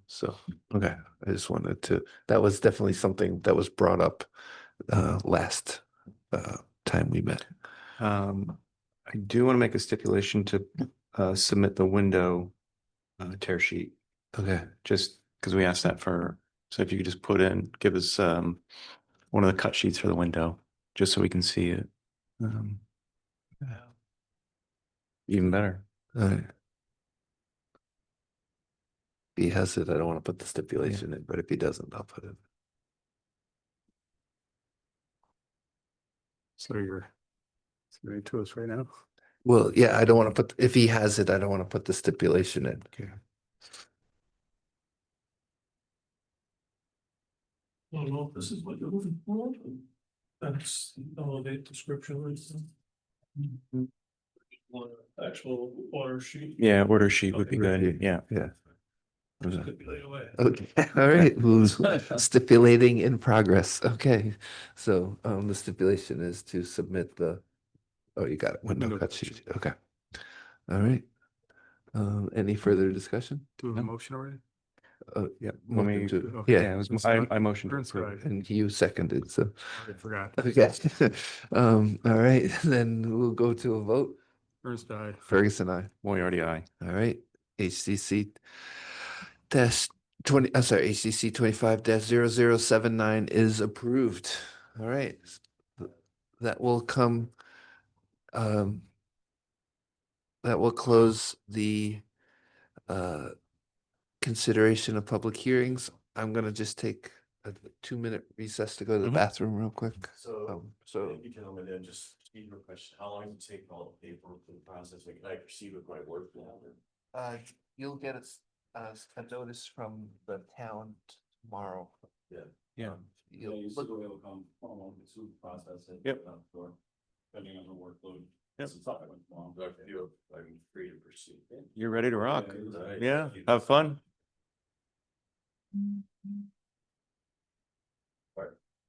So, okay, I just wanted to, that was definitely something that was brought up last time we met. I do want to make a stipulation to submit the window tear sheet, Okay, just because we asked that for, so if you could just give us one of the cut sheets for the window, just so we can see it. Even better. all right. If he has it, I don't want to put the stipulation in, but if he doesn't, I'll put it. So you're ready to us right now? Well, yeah, I don't want to put, if he has it, I don't want to put the stipulation in. Okay. I don't know if this is what you're looking for. That's the elevate description right there. Actual order sheet. Yeah, order sheet would be good. Yeah. Yeah. Stipulate away. Okay, all right, stipulating in progress. Okay, so the stipulation is to submit the, oh, you got it, window cut sheet. Okay. All right. Any further discussion? Do we have a motion already? Yeah. Let motion me- to- okay. Yeah, Yeah, it was, It's I not- motioned to Ernst, approve. right. and you seconded, so, I forgot. okay. All right, then we'll go to a vote. Ernst, I. Ferguson, I. Moriarty, aye. All right, HCC dash 20, I'm sorry, HCC 25-0079 is approved. All right. That will come, um, that will close the consideration of public hearings. I'm gonna just take a 2-minute recess to go to the Mhm. bathroom real quick. So, So thank you, gentlemen, and just need a question, how long does it take all the paperwork for the processing? Can I proceed with my work now? you'll get a notice from the town tomorrow. Yeah. Yeah. You'll you look, still will come, through the process. Yep. Depending on the workload. Yep. Since I went long. I feel I'm free to proceed. You're ready to rock. Yeah, Alright, Yeah, thank you. have fun.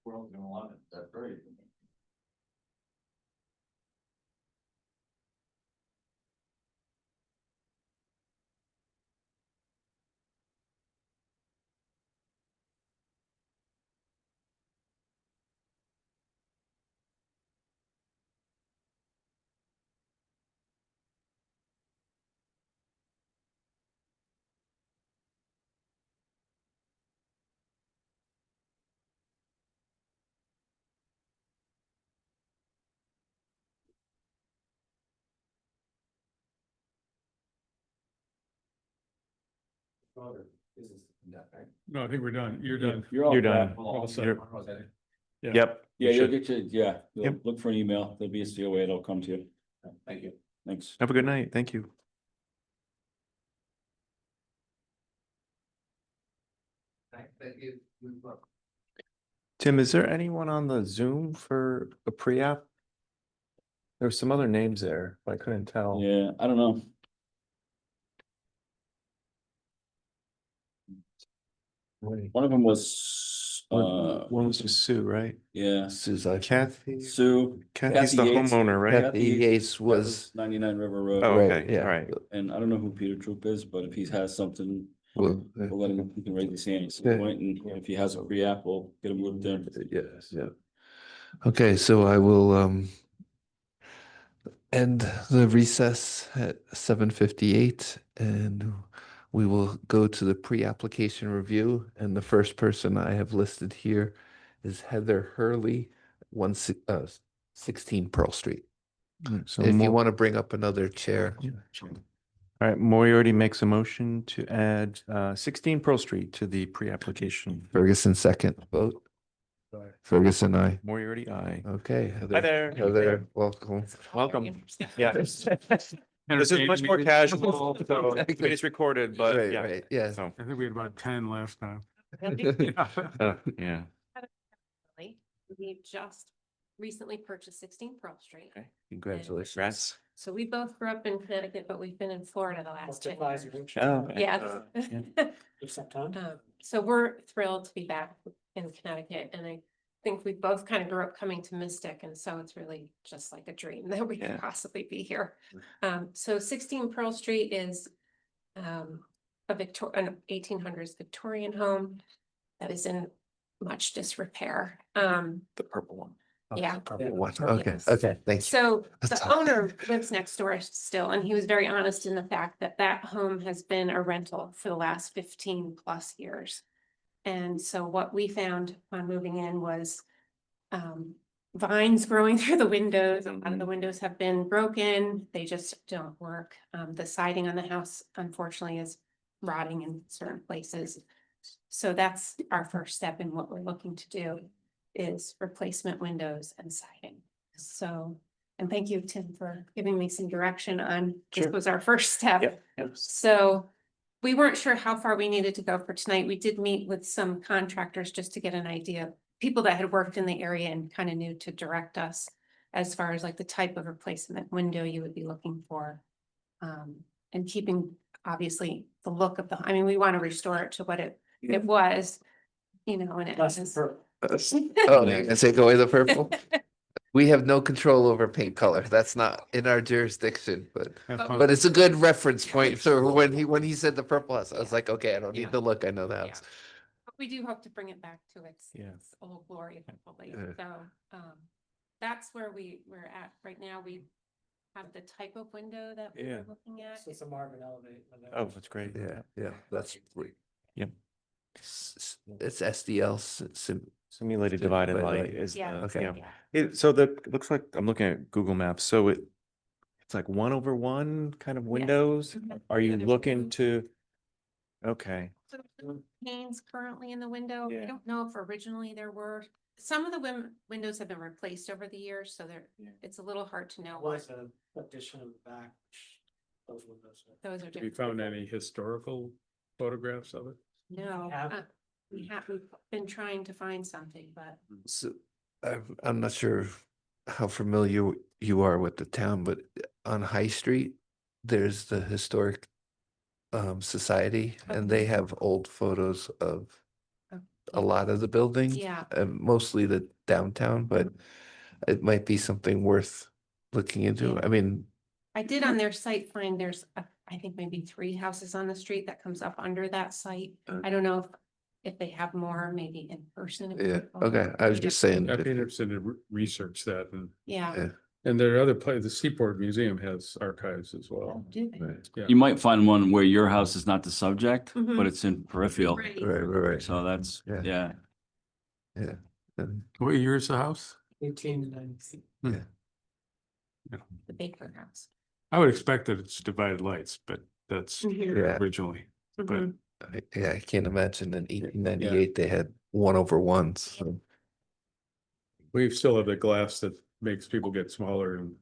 We're all gonna love it, that's great. No, I think we're done. You're done. You're all You're set. done. All set. You're- Yeah. Yep. Yeah, you you'll should. get your, you'll Yep. look for an email, there'll be a COA, it'll come to you. Thank you. Thanks. Have a good night. Thank you. thank you. Tim, is there anyone on the Zoom for a pre-app? There's some other names there, but I couldn't tell. Yeah, I don't know. One of them was, One was just Sue, right? yeah, Susan. Kathy. Sue. Kathy's the Yates. homeowner, right? Kathy Yates That was, 99 River Road. Oh, right, okay, yeah. all right. And I don't know who Peter Troop is, but if he has something, Well, we'll let him, he can raise his hand at some Yeah. point, and if he has a pre-app, we'll get him moved in. yes, yeah. Okay, so I will end the recess at 7:58, and we will go to the pre-application review. And the first person I have listed here is Heather Hurley, 16 Pearl Street. So If you want to bring up another chair. All right, Moriarty makes a motion to add 16 Pearl Street to the pre-application. Ferguson second vote. Ferguson, I. Moriarty, aye. Okay, Heather. there. Heather, welcome. Welcome. Yeah. This is much more casual, so I mean, it's recorded, but Right, yeah. right, yeah. So, I think we had about 10 last time. yeah. We just recently purchased 16 Pearl Street. Okay. Congratulations. Congrats. So we both grew up in Connecticut, but we've been in Florida the last 10 years. Oh, okay. Yes. So we're thrilled to be back in Connecticut, and I think we both kind of grew up coming to Mystic, and so it's really just like a dream that we Yeah. could possibly be here. So 16 Pearl Street is an 1800s Victorian home that is in much disrepair. The purple one. Yeah. Purple one. Okay, Yes. okay, thanks. So That's the all. owner lives next door still, and he was very honest in the fact that that home has been a rental for the last 15+ years. And so what we found on moving in was vines growing through the windows. A lot of the windows have been broken. They just don't work. The siding on the house, unfortunately, is rotting in certain places. So that's our first step in what we're looking to do, is replacement windows and siding. So, and thank you, Tim, for giving me some direction on, this Sure. was our first step. Yep. So we weren't sure how far we needed to go for tonight. We did meet with some contractors just to get an idea, people that had worked in the area and kind of knew to direct us as far as like the type of replacement window you would be looking for. And keeping obviously the look of I mean, we want to restore it to what it was, and it has. Oh, I say go away the purple? We have no control over paint color. That's not in our jurisdiction, Have But- fun. but it's a good reference point. So when he said the purple house, I was like, okay, I don't Yeah. need to look. I know the Yeah. house. But we do hope to bring it back to Yeah. its old glory, hopefully. Yeah. So, that's where we're at right now. We have the type of window that Yeah. we're looking at. It's a Marvin Elevate. Oh, that's great. Yeah, that's great. Yep. It's SDL Simulated Sim- divided divided light light. is, Yeah. Okay. Yeah. So it looks like, I'm looking at Google Maps, so it's like 1/1 kind of windows? Mhm. Are you Yeah, there's looking one. to? Okay, So there's panes currently in the window. I Yeah. don't know if originally there were, some of the windows have been replaced over the years, so it's a little hard to know. Was what an addition in the back. Those windows. Those are Have you different. found any historical photographs of it? No, Have- we haven't been trying to find something, but So I'm not sure how familiar you are with the town, but on High Street, there's the Historic Society, and they have old photos of Oh, a lot of the buildings. Yeah. Mostly the downtown, but it might be something worth looking into. Yeah. I mean, I did on their site find there's, I think maybe 3 houses on the street that comes up under that site. I don't know if they have more, maybe in person. yeah, okay, I was just saying. I'd be interested to research that, Yeah. Yeah. and there are other places, the Seaport Museum has archives as Oh, well. do they? Right, Yeah. You might find one where your house is not the subject, Mhm. but it's in peripheral. Right. right. So that's, Yeah. yeah. Yeah. And- What year is the house? 1890. The Baker House. I would expect that it's divided lights, but that's Mhm. Yeah. originally, but Mhm. Yeah, I can't imagine in 1898 they had 1/1. So. we still have the glass that makes people get smaller and.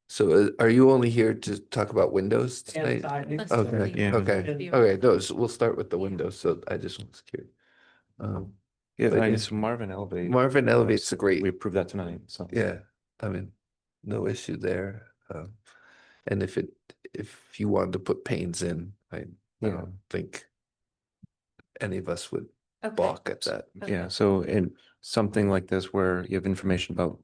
So are you only here to talk about windows tonight? Let's Okay, see. yeah. okay, View. okay, those, we'll start with the windows, so I just was curious. Yeah, But I yeah. need some Marvin Elevate. Marvin Elevate's a We great, approved that tonight, so. yeah, I mean, no issue there. And if you wanted to put panes in, I Yeah. don't think any of us would Okay. balk at that. Yeah, so in something like this where you have information about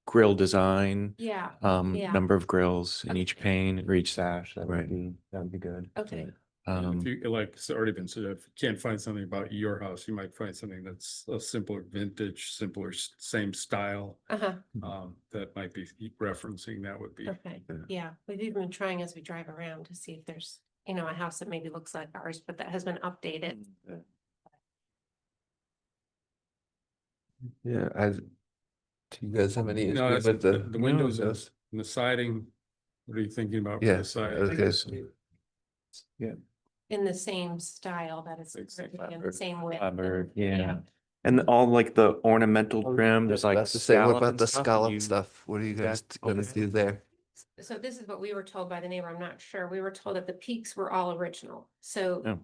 grill design, Yeah. Yeah. number of grills in each pane or each sash, that Right. would be good. Okay. If you, like it's already been said, if you can't find something about your house, you might find something that's a simpler vintage, simpler, same style. Uh-huh. That might be referencing, that would be. Okay. Yeah. Yeah. We've even been trying as we drive around to see if there's, a house that maybe looks like ours, but that has been updated. Yeah, do you guys have any No, issue that's with the windows and windows? and the siding. What are you thinking about for Yeah, the siding? okay. In the same style that it's Like currently in the clapboard. same width. Clapboard, yeah. And all like the ornamental trim, there's like. About to say, what scallop about and the stuff, scallop you- stuff? What are you guys that- gonna okay. do there? So this is what we were told by the neighbor. I'm not sure. We were told that the peaks were all original. So Oh.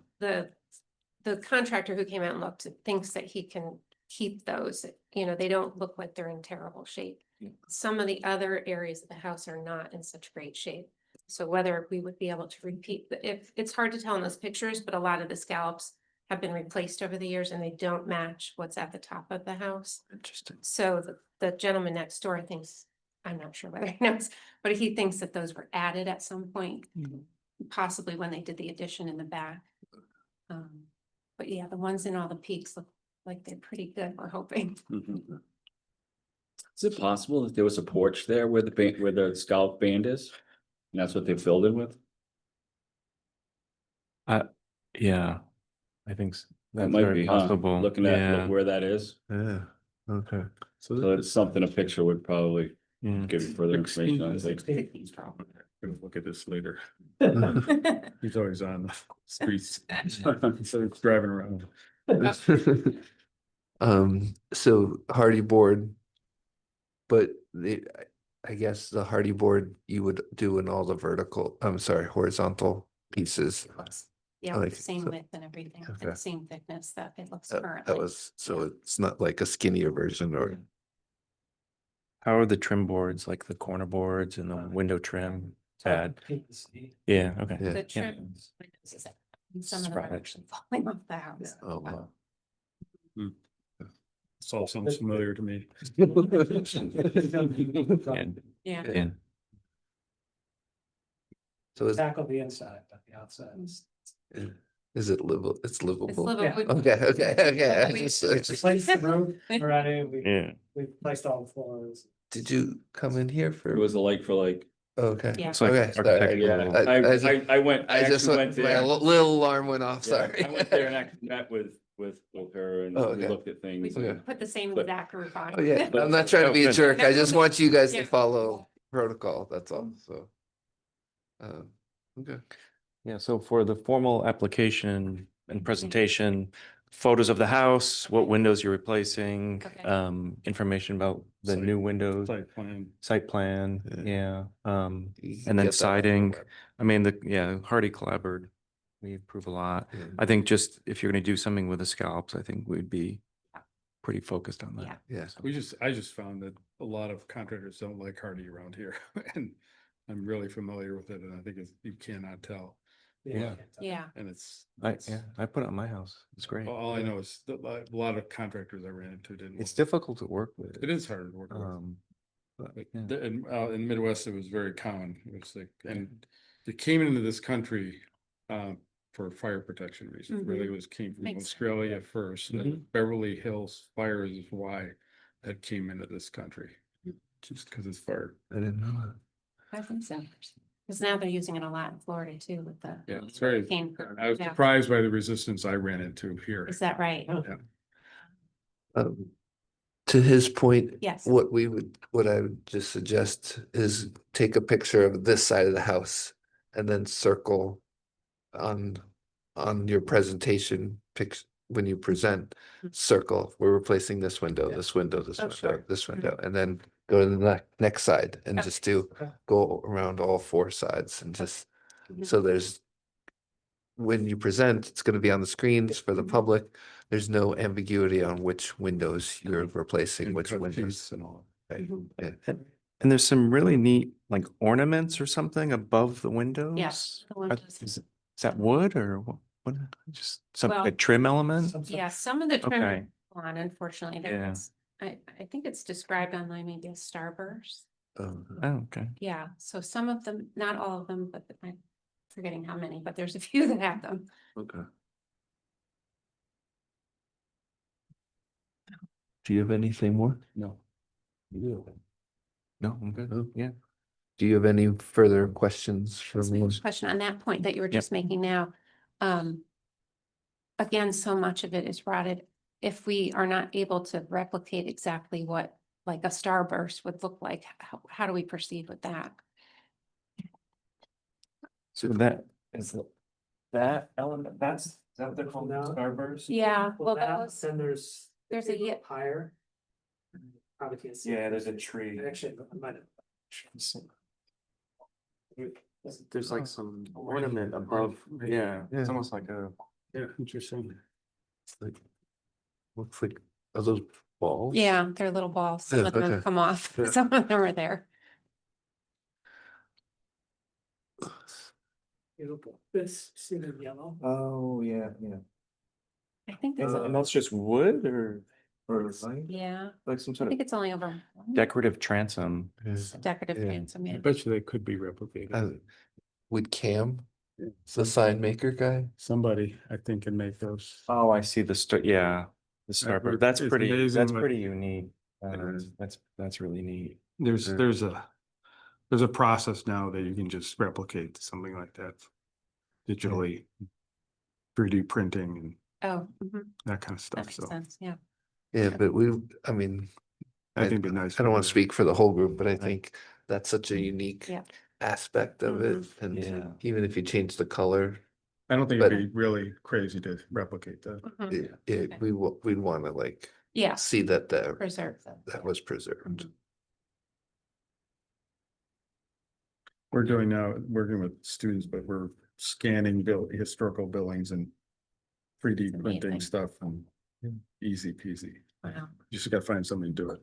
the contractor who came out and looked thinks that he can keep those. They don't look like they're in terrible shape. Some of the other areas of the house are not in such great shape. So whether we would be able to repeat, if it's hard to tell in those pictures, but a lot of the scallops have been replaced over the years and they don't match what's at the top of the house. Interesting. So the gentleman next door thinks, I'm not sure whether he knows, but he thinks that those were added at some point, possibly when they did the addition in the back. But yeah, the ones in all the peaks look like they're pretty good, we're hoping. Mhm. Is it possible that there was a porch there where the scallop band is? And that's what they filled it with? Yeah, I think That that's might very be, huh? possible. Looking Yeah, at where that is. Yeah, okay. So it's something a picture would probably yeah. give you further information on. I think. Gonna look at this later. He's always on the streets. So it's driving around. So hardy board. But I guess the hardy board you would do in all the horizontal pieces. Yeah, Like, with the same so- width and everything, and Okay. the same thickness that it looks That currently. was, so it's not like a skinnier version or, How are the trim boards, like the corner boards and the window trim? Bad. Yeah, okay. yeah. The trim windows is And some of them are Spread. actually falling off the house. Oh, wow. This all sounds familiar to me. And, Yeah. yeah. So Tackle the inside, but the outside is it livable? It's livable? It's livable. Okay, okay. I We- just- replace the roof already, Yeah. we replaced all the floors. Did you come in here It for? was a like for like. Okay. Yeah. It's like Okay, sorry. architectural. I went, I I just actually went, went my there. little alarm went off, Yeah, sorry. I went there and actually met with her and Oh, we okay. looked at We things. Okay. put the same But- exact roof on. Oh, yeah, I'm not trying to be a good. jerk. I just want you guys Yeah. to follow protocol, that's all, so. Okay. Yeah, so for the formal application and presentation, photos of the house, what windows you're replacing, Okay. information about the Site- new windows, Site plan. site plan, Yeah. yeah. You can And then get that on the siding, web. I mean, Hardy collaborated. We approve a lot. Yeah. I think just if you're gonna do something with the scallops, I think we'd be Yeah. pretty focused on Yeah. that. Yeah. I just found that a lot of contractors don't like hardy around here and I'm really familiar with it and I think you cannot tell. Yeah. Yeah. And it's. I put it on my house. It's great. All I know is that a lot of contractors I ran into didn't. It's like difficult to work with. It is hard to work with. But, But yeah. in Midwest, it was very common. It was like, and it came into this country for fire protection reasons. Really, it came from Makes sense. Australia first. And Beverly Hills fires is why that came into this country. Just because it's fire. I didn't know that. I think so. Because now they're using it a lot in Florida too with the. Yeah, it's very. hurricane. I was Yeah. surprised by the resistance I ran into here. Is that right? To his point. Yes. What I would just suggest is take a picture of this side of the house and then circle on your presentation pics, when you present, circle, we're replacing this window, this window, this Oh, window, sure. this window, and then go to the next side and Okay. just go around all four sides and just, Mhm. so there's, when you present, it's gonna be on the screens for the public. There's no ambiguity on which windows you're replacing, And which cut windows. sheets and all. Right, Mhm. yeah. And there's some really neat like ornaments or something above the windows. Yes, the Are- windows. Is that wood or what? Just some Well, a trim element? Yeah, some of the trim Okay. is on, unfortunately, Yeah. there's, I think it's described online maybe as starburst. Oh, okay. Yeah, so some of them, not all of them, but I'm forgetting how many, but there's a few that have them. Okay. Do you have anything more? No. You do. No, I'm good. Oh. Yeah. Do you have any further questions from That's my anyone? question on that point that you were Yep. just making now. Again, so much of it is rotted. If we are not able to replicate exactly what like a starburst would look like, how do we proceed with that? So that is that element, is that what they're called, No. starburst? Yeah, well, that, those, then there's. there's a if you ye- look higher. Probably can't see. Yeah, there's a tree. Actually, I might have. There's like some ornament above, yeah, Yeah. it's almost like a. Yeah, interesting. It's like, looks like, are those balls? yeah, they're little balls. Some Yeah, of them okay. have come off, Yeah. some of them are there. This, see the yellow? Oh, yeah. I think there's, And that's just wood or yeah, like some I sort of think it's only over one decorative transom? decorative yeah. transom, I yeah. bet you they could be replicated. Would Cam, the sign maker guy? Somebody, I think, can make those. Oh, I see the yeah, the starboard. That's it's pretty, amazing that's what- pretty unique. It is. That's really neat. There's Yeah. there's a process now that you can just replicate something like that digitally. 3D printing and Oh, mhm, that kind of that stuff. makes So sense, yeah. Yeah, but I mean, I think it'd be nice. I don't want to to speak for the whole group, but I think that's such a unique Yeah. aspect of it. Mhm. And Yeah. even if you change the color, I don't think but- it'd be really crazy to replicate that. Mhm. Okay. we'd want to like Yeah, see that preserve them. that was preserved. Mhm. We're doing now, working with students, but we're scanning historical buildings and 3D Amazing. printing stuff and easy peasy. Wow. You just gotta find somebody to do it.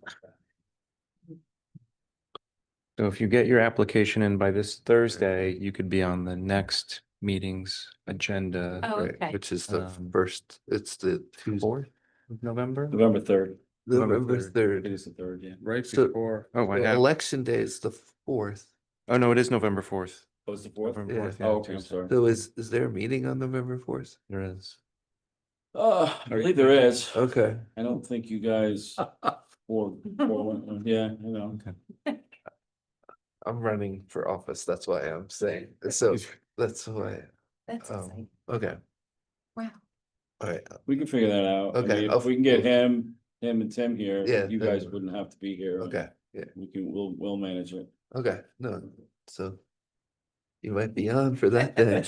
So if you get your application in by this Thursday, you could be on the next meetings agenda. Oh, right, okay. which is the Um, first, it's the Tuesday, 4th of November? November 3rd. November It 3rd. is the 3rd, yeah. Right So- before. Oh, I So have, Election day is the 4th. oh, no, it is November 4th. Oh, it's the 4th? November Yeah. 4th, yeah, Oh, okay, I'm Tuesday. sorry. So is there a meeting on November 4th? There is. I believe there is. Okay. I don't think you guys, yeah, you know. Okay. I'm running for office, that's why I'm saying, so that's why, That's exciting. okay, Wow. all right, We can figure that out. I Okay, mean, I'll- if we can get him and Tim here, Yeah, you then- guys wouldn't have to be here. okay, yeah, We'll manage it. okay, no, so. You might be on for that then.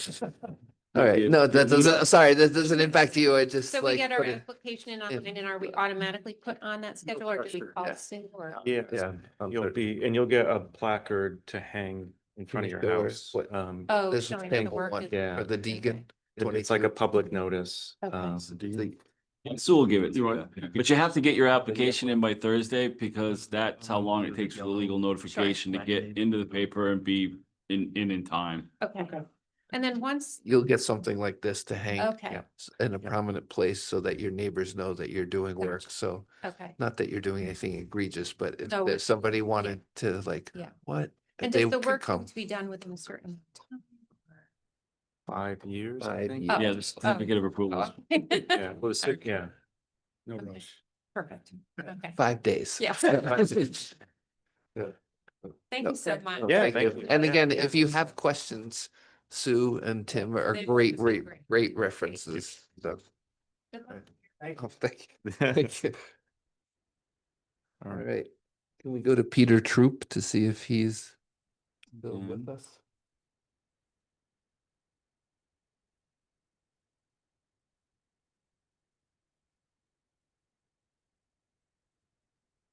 All right, Yeah, no, yeah, that doesn't, sorry, that doesn't impact you, I just So we like. get our put it- application in online and are we automatically put on that schedule or do we call Yeah. Sue or? Yeah, Yeah. you'll be, and you'll get a placard to hang in front of you your show us house. what- Oh, This is showing that the table work one is. Yeah. for the Deegan. It's like a public notice. Okay. Sue will give it to you, but you have to get your application in by Thursday because that's how long it takes for the legal notification to get into the paper and be in time. Okay. And then once, You'll get something like this to hang. Okay. In a prominent place so that your neighbors know that you're doing work, so. okay. Not that you're doing anything egregious, but if No, there's somebody wanted to like, Yeah. what? And They does the could work come. need to be done within a certain time? 5 years, I 5 think. years. Yeah, the certificate of approval. Yeah, well, yeah. No Okay. rush. Perfect. Okay. 5 days. Yeah. Yeah. Thank No, you so much. Yeah, Thank thank you. you. And Yeah, again, yeah. if you have questions, Sue and Tim are They'd great, be great, great. great references. So, Good luck. oh, thank you. Thank you. All All right. right. Can we go to Peter Troop to see if he's still with Mhm. us?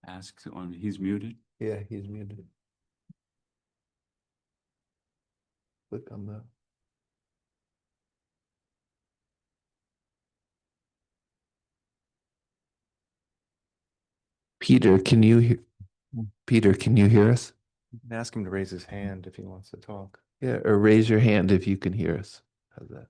Ask on, he's muted. Yeah, he's muted. Click on the. Peter, can you hear? Peter, can you hear us? You can ask him to raise his hand if he wants to talk. Yeah, or raise your hand if you can hear us. How's that?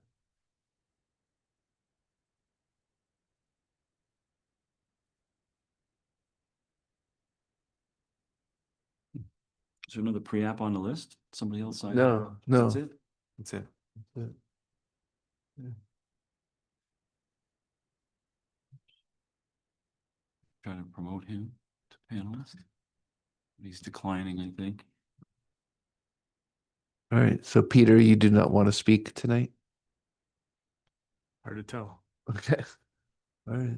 Is there another pre-app on the list? Somebody else signed? No, no. That's it? That's it. Trying to promote him to panelist. He's declining, I think. All right, so Peter, you do not want to speak tonight? Hard to tell. Okay. All right.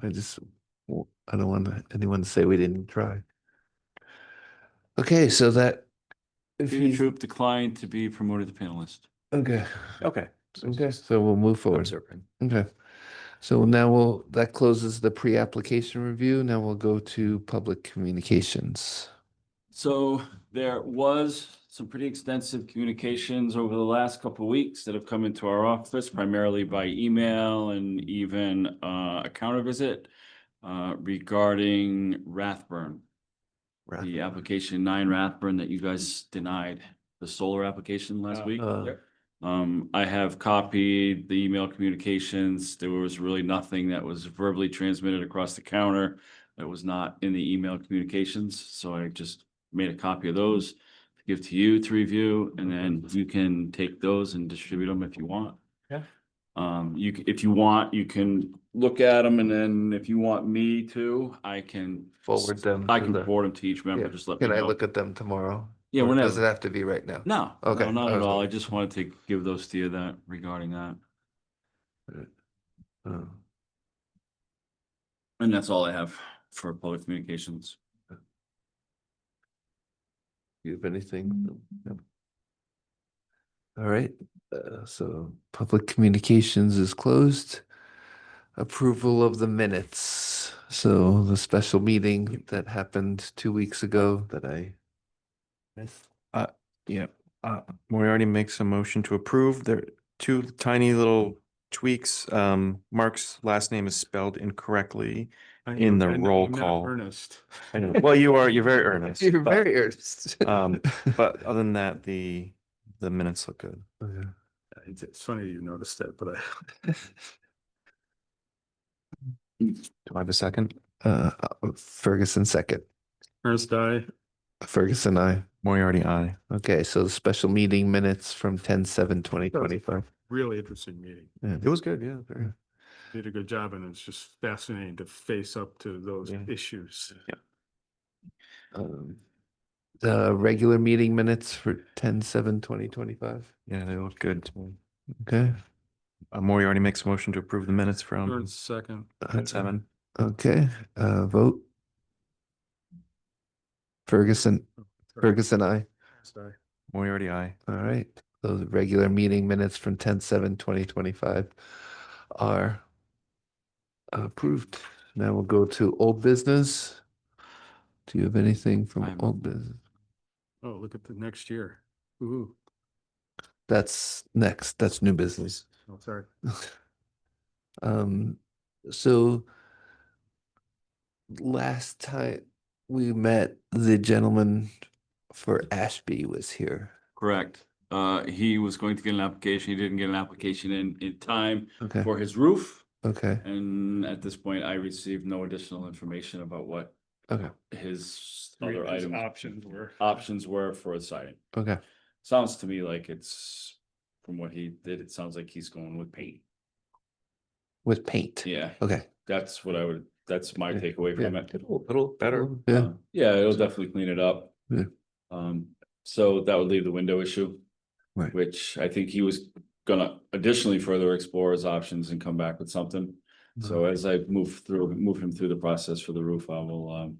I just, I don't want anyone to say we didn't try. Okay, so that. If Peter he's, Troop declined to be promoted to panelist. okay, Okay. okay, so we'll move forward. Observing. Okay. So now that closes the pre-application review. Now we'll go to public communications. So there was some pretty extensive communications over the last couple of weeks that have come into our office, primarily by email and even a counter visit regarding Rathburn. The application 9 Rathburn that you guys denied, the solar application last week. I have copied the email communications. There was really nothing that was verbally transmitted across the counter that was not in the email communications. So I just made a copy of those to give to you to review, and then you can take those and distribute them if you want. Yeah. If you want, you can look at them, and then if you want me to, I can Forward them. I to can the- forward them to each member. Yeah. Just let me Can I know. look at them tomorrow? Yeah, Or does it whenever. have to be right now? No, Okay, no, not I at was all. I wondering. just wanted to give those to you that regarding that. Oh. And that's all I have for public communications. You have anything? No. All right, so public communications is closed. Approval of the minutes. So the special meeting that happened 2 weeks ago that I missed. Yeah, Moriarty makes a motion to approve. There are two tiny little tweaks. Mark's last name is spelled incorrectly in the roll I'm not call. Earnest. I know. Well, you're very earnest. You're but, very earnest. but other than that, the the minutes look good. Okay. It's funny you noticed that, but I, Do I have a second? Ferguson second. Ernst, I, Ferguson, I. Moriarty, aye. Okay, so the special meeting minutes from 10/7/2025. really interesting meeting. Yeah. It was good, yeah. Very. Did a good job, and it's just fascinating to face up to those Yeah. issues. The regular meeting minutes for 10/7/2025. Yeah, they look good to me. Okay. Moriarty makes a motion to approve the minutes from Ernst, second. 10/7. Okay, vote. Ferguson, I. Sorry. Moriarty, aye. All right, those regular meeting minutes from 10/7/2025 are approved. Now we'll go to old business. Do you have anything from I'm- old business? Oh, look at the next year. Ooh, That's next, that's new business. oh, sorry. So last time we met, the gentleman for Ashby was here. Correct. He was going to get an application. He didn't get an application in time Okay, for his roof. okay, And at this point, I received no additional information about what okay, his other items, Options options were for a siding. okay. Sounds to me like it's, from what he did, it sounds like he's going with paint. With paint. Yeah, Okay. that's what I would, that's my Yeah, takeaway from it. Little better. Yeah, Yeah, it'll definitely clean it up. Yeah. So that would leave the window issue. Right. Which I think he was gonna additionally further explore his options and come back with something. So as I move him through the process for the roof, I will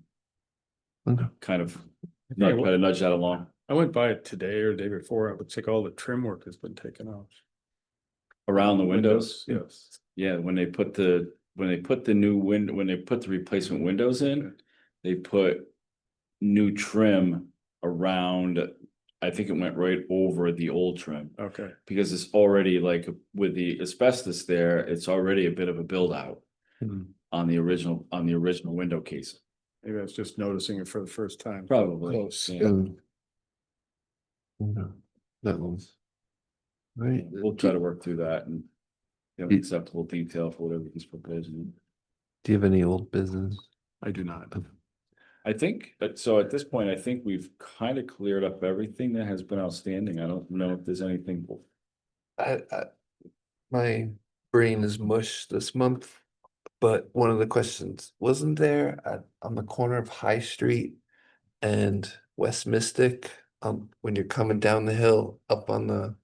Okay. kind of Yeah, try to nudge that along. I went by it today or the day before. It looks like all the trim work has been taken off. Around the windows, Yes. yeah, when they put the new when they put the replacement windows in, they put new trim around, I think it went right over the old trim. Okay. Because it's already like with the asbestos there, it's already a bit of a build out Mhm. on the original window casing. Maybe I was just noticing it for the first time. Probably. Close. Yeah. That one's. Right. We'll try to work through that and have an acceptable detail for whatever he's proposing. Do you have any old business? I do not. I think, so at this point, I think we've kind of cleared up everything that has been outstanding. I don't know if there's anything. My brain is mush this month, but one of the questions, wasn't there on the corner of High Street and West Mystic, when you're coming down the hill, up on the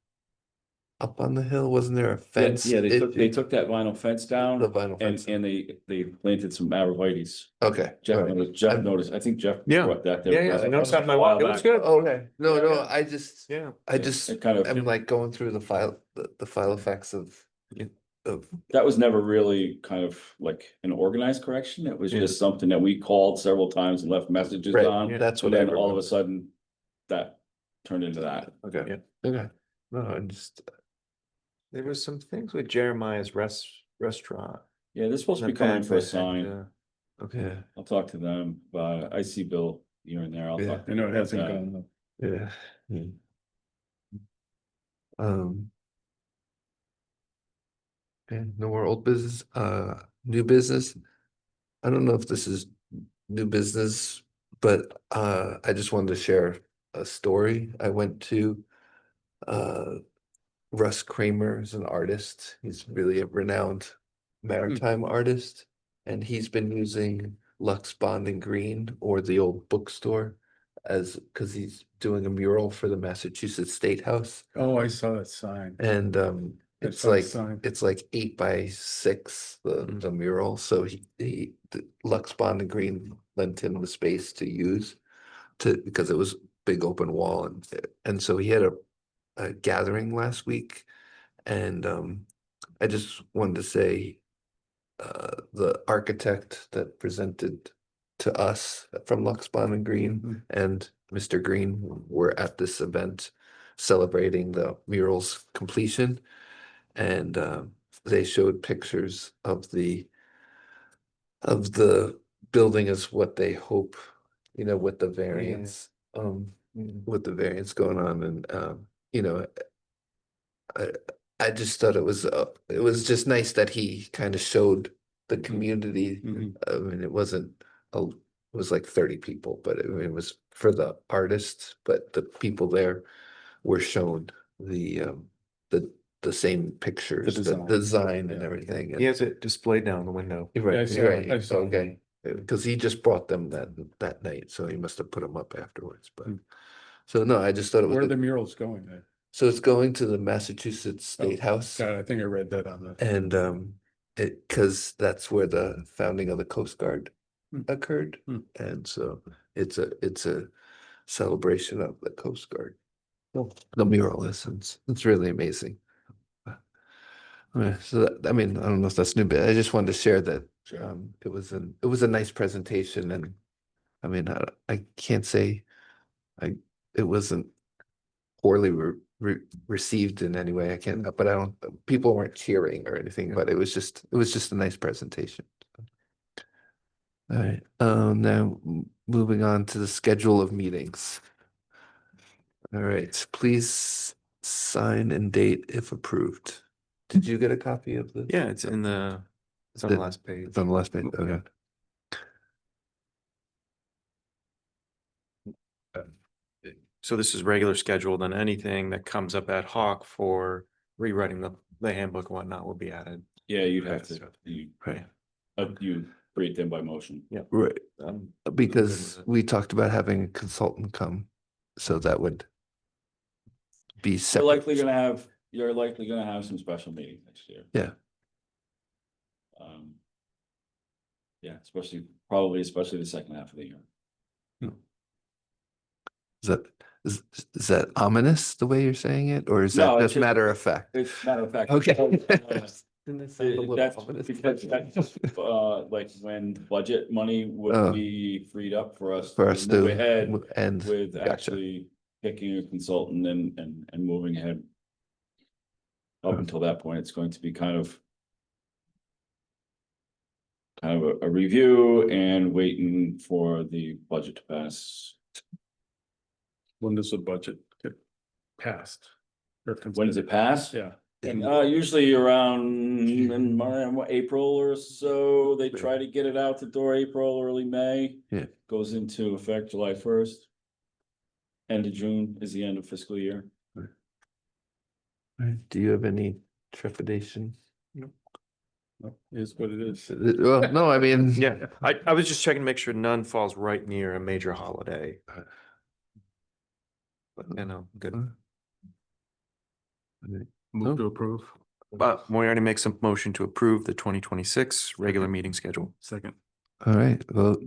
hill, wasn't there a fence? Yeah, they took that vinyl fence down. The vinyl fence. And they planted some arborvitaes. Okay. Jeff all right. noticed, I think Jeff Yeah. brought that there. I noticed that in my A while walk. It looks back. good. Okay, no, Yeah, no, yeah. I just, Yeah. It kind of, I'm like going through the file effects of. that was never really kind of like an organized correction. It was Yeah. just something that we called several times and left messages Right, on. that's And what I then all of remember. a sudden, that turned into that. Okay, okay, no, I just, There was some things with Jeremiah's restaurant. Yeah, they're supposed to be The coming back for a that had, sign. okay, I'll talk to them, but I see Bill here and there. I'll Yeah, talk. to I know him it about hasn't that. gone. yeah. Um. Okay, no more old business, new business. I don't know if this is new business, but I just wanted to share a story. I went to Russ Kramer is an artist. He's really a renowned maritime artist. And he's been using Lux Bond and Green or the old bookstore because he's doing a mural for the Massachusetts State House. Oh, I saw that sign. And I it's saw the like sign. it's like 8x6 the mural. So the Lux Bond and Green lent him the space to use because it was big open wall and so he had a gathering last week, and I just wanted to say the architect that presented to us from Lux Bond and Green and Mr. Green were at this event celebrating the mural's completion, and they showed pictures of the building as what they hope, with the variance with the variance going on, and you know, I, I just thought it was just nice that he kind of showed the community. Mhm. I mean, it wasn't, it was like 30 people, but it was for the artists, but the people there were shown the same pictures, the design. design and Yeah. everything. He has it displayed now in the window. You're Yeah, I right, saw you're it. I right, saw it. okay, because he just brought them that night, so he must have put them up afterwards, but. Hmm. So no, I just thought it Where are was, the murals going then? so it's going to the Massachusetts State House. God, I think I read that on the. And because that's where the founding of the Coast Guard Hmm. occurred. Hmm. And so it's a celebration of the Coast Guard. Cool. The mural is, it's really amazing. So I mean, I don't know if that's new, but I just wanted to share that Sure. it was a nice presentation, and I mean, I can't say it wasn't poorly received in any way. I can't, but I don't, people weren't cheering or anything, but it was just a nice presentation. All right, now moving on to the schedule of meetings. All right, please sign and date if approved. Did you get a copy of this? Yeah, it's on the last page. It's on the last page, okay. So this is regular scheduled, and anything that comes up ad hoc for rewriting the handbook and whatnot will be added. Yeah, you'd have Okay. to, Right, you create them by motion. right, Um, because with it. we talked about having a consultant come, so that would be You're separate. you're likely gonna have some special meetings next year. Yeah. Yeah, especially the second half of the year. Is that ominous the way you're saying it, or is that No, it's just just- matter of fact? It's matter of fact. Okay. Didn't it sound a little That's ominous? because that's like when budget money would Oh. be freed up for us. For us move to, ahead and with gotcha. actually picking a consultant and moving ahead. Up until that point, it's going to be kind of a review and waiting for the budget to pass. When does the budget get passed? Or When does it pass? Yeah. Usually around in April or so, they try to get it out the door, April, early May. Yeah. Goes into effect July 1st. End of June is the end of fiscal year. Right. Do you have any trepidation? Is what it is. Well, no, I mean. Yeah, I was just checking to make sure none falls right near a major holiday. But you know, good. Move to approve. But Moriarty makes a motion to approve the 2026 regular meeting schedule. Second. All right, vote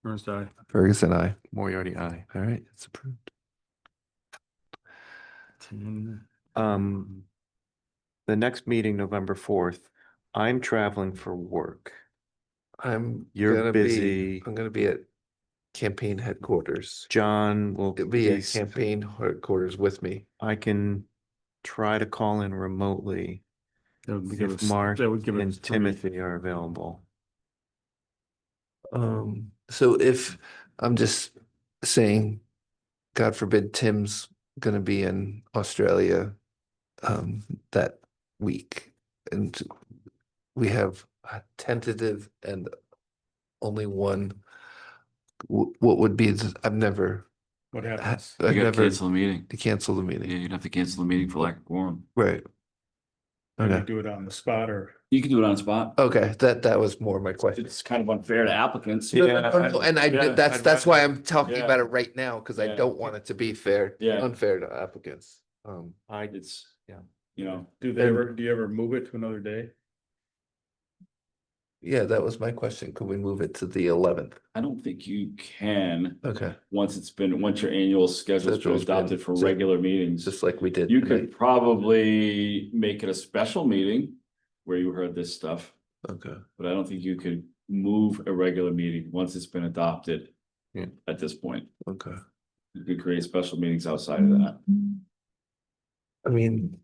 Ernst, aye. Ferguson, aye. Moriarty, aye. All right, it's approved. The next meeting, November 4th, I'm traveling for work. You're Gonna busy. I'm gonna be at campaign headquarters. John will It'll be at be, campaign headquarters with me. I can try to call in remotely That would give if us, Mark that would give and us Timothy are available. So if, I'm just saying, God forbid, Tim's gonna be in Australia that week, and we have a tentative and only one. What would be, I've never, What happens? I've You gotta never cancel the meeting. to cancel the Yeah, meeting, you'd have to cancel the meeting for lack of quorum. right? Can we Okay, do it on the spot or? You can do it on spot. okay, that was more my question. It's kind of unfair to applicants. No, no, no, no, and yeah, that's why I'm talking Yeah. about it right now, because I Yeah. don't want it to be fair, Yeah. unfair to applicants. It's, yeah. you know, Do you ever move it to another day? Yeah, that was my question. Could we move it to the 11th? I don't think you can, Okay, once your annual schedule's been Schedule's been- adopted for so- regular meetings. just like we did You tonight. could probably make it a special meeting where you heard this stuff, Okay, but I don't think you could move a regular meeting once it's been adopted. Yeah. At this point, okay. you could create special meetings outside of that. I mean.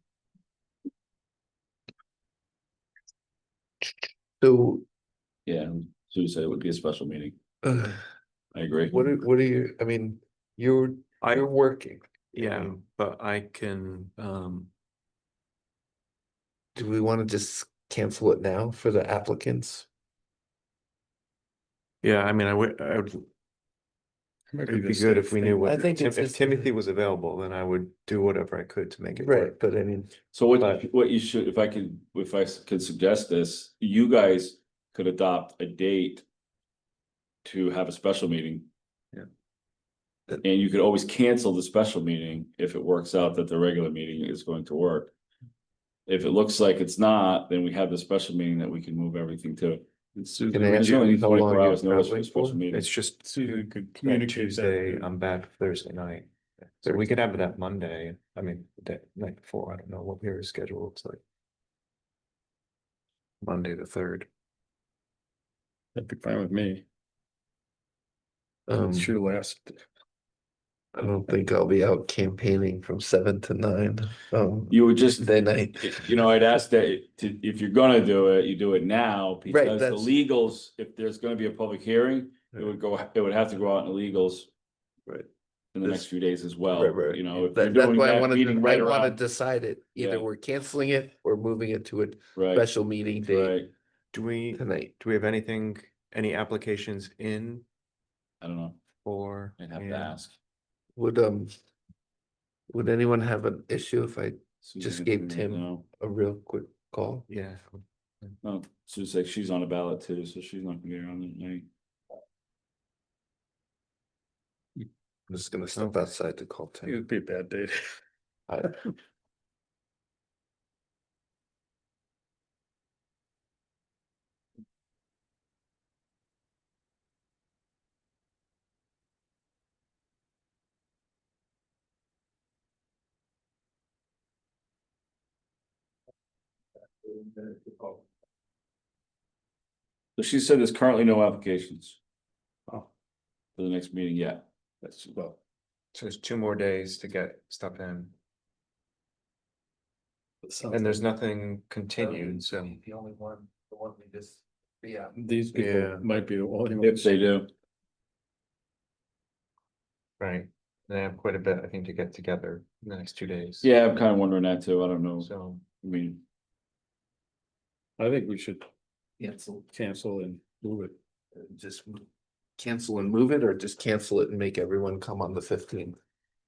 So, Yeah, Sue said it would be a special meeting. uh, I agree. what are you, I mean, you're working, Yeah, but I can, Do we want to just cancel it now for the applicants? yeah, I mean, I would, it'd be good if we knew I what, think it's if just- Timothy was available, then I would do whatever I could to make it Right, work. but I mean, So what, But- what you should, if I could suggest this, you guys could adopt a date to have a special meeting. Yeah. And you could always cancel the special meeting if it works out that the regular meeting is going to work. If it looks like it's not, then we have the special meeting that we can move everything to. Can I ask There's you only how long 24 you're hours notice for a traveling special for? meeting. It's just Susan could that communicate that Tuesday, to- I'm back Thursday night. So we could have that Monday, I mean, the night before, I don't know what your schedule looks like. Monday the 3rd. That'd be fine with me. um, It's your last. I don't think I'll be out campaigning from 7 to 9. You would just, Day night. you know, I'd ask that if you're gonna do it, you do it now, because the that's- legals, if there's gonna be a public hearing, it would have to go out in the legals. Right. In the This- next few days as well, Right, right. you know, if you're That's doing why I that wanted meeting to, right I want to around. decide it. Either Yeah. we're canceling it or moving it to a Right, special meeting date right, Do we tonight. have anything, any applications in I don't know, for? I'd have to yeah. ask. Would anyone have an issue if I Susan just can gave figure it Tim out. a real quick call? Yeah, No, Susan's like, she's on a ballot too, so she's not gonna get on that night. I'm just gonna step Okay. outside to call Tim. It'd be a bad date. I- So she said there's currently no applications. For the next meeting yet. That's well, so there's 2 more days to get stuff in, Sounds and there's nothing continued, so. The only one, the one we just, yeah. These Yeah. people might be the only if ones. they do, Right, they have quite a bit, I think, to get together in the next 2 days. yeah, I'm kind of wondering that too, I don't know, So, I mean, I think we should Cancel, cancel and move it. just cancel and move it, or just cancel it and make everyone come on the 15th?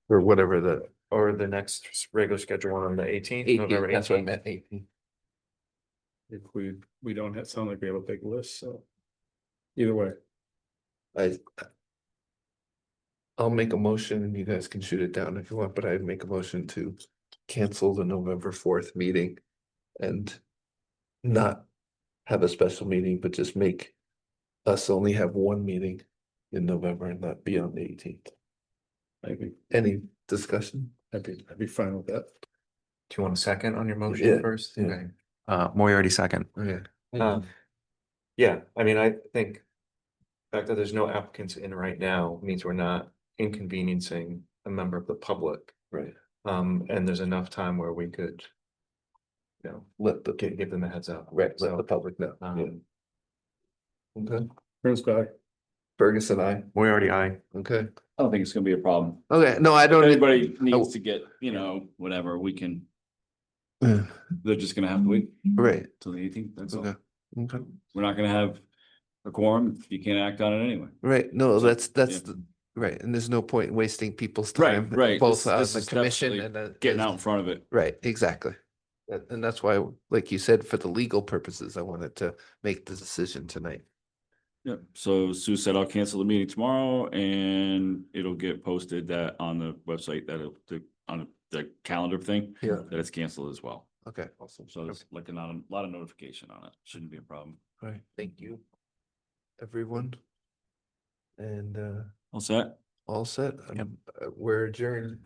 Or whatever the or the next regular schedule one on the 18th, 18th, November that's what I 18th. meant, 18th. If we don't have, sound like we have a big list, so. Either way, I'll make a motion and you guys can shoot it down if you want, but I'd make a motion to cancel the November 4th meeting. And not have a special meeting, but just make us only have one meeting in November and not be on the 18th. Any discussion? I'd be fine with that. Do you want a second on your motion Yeah, first? yeah. Okay. Moriarty second. Okay. Yeah, I mean, I think the fact that there's no applicants in right now means we're not inconveniencing a member of the public. Right. And there's enough time where we could, you know, Let the, give them a heads up. right, let So, the public know. Yeah. Okay, First guy, Ferguson, I, Moriarty, aye. okay, I don't think it's gonna be a problem. okay, no, I If don't. anybody needs to get, you know, whatever, we can, Yeah, they're just gonna have to wait right, till the 18th, that's all. okay, okay, We're not gonna have a quorum, you can't act on it anyway. right, no, So, that's yeah. the, right, and there's no point in wasting people's Right, time. right, Both this- on this the is commission definitely and. Getting out in front of it. Right, exactly. And that's why, like you said, for the legal purposes, I wanted to make the decision tonight. Yep, so Sue said I'll cancel the meeting tomorrow and it'll get posted that on the website on the calendar thing. Yeah. That it's canceled as well. Okay, awesome. So there's like a lot of notification on it. Shouldn't be a problem. All right, thank you. Everyone. And All set? all set, we're adjourned.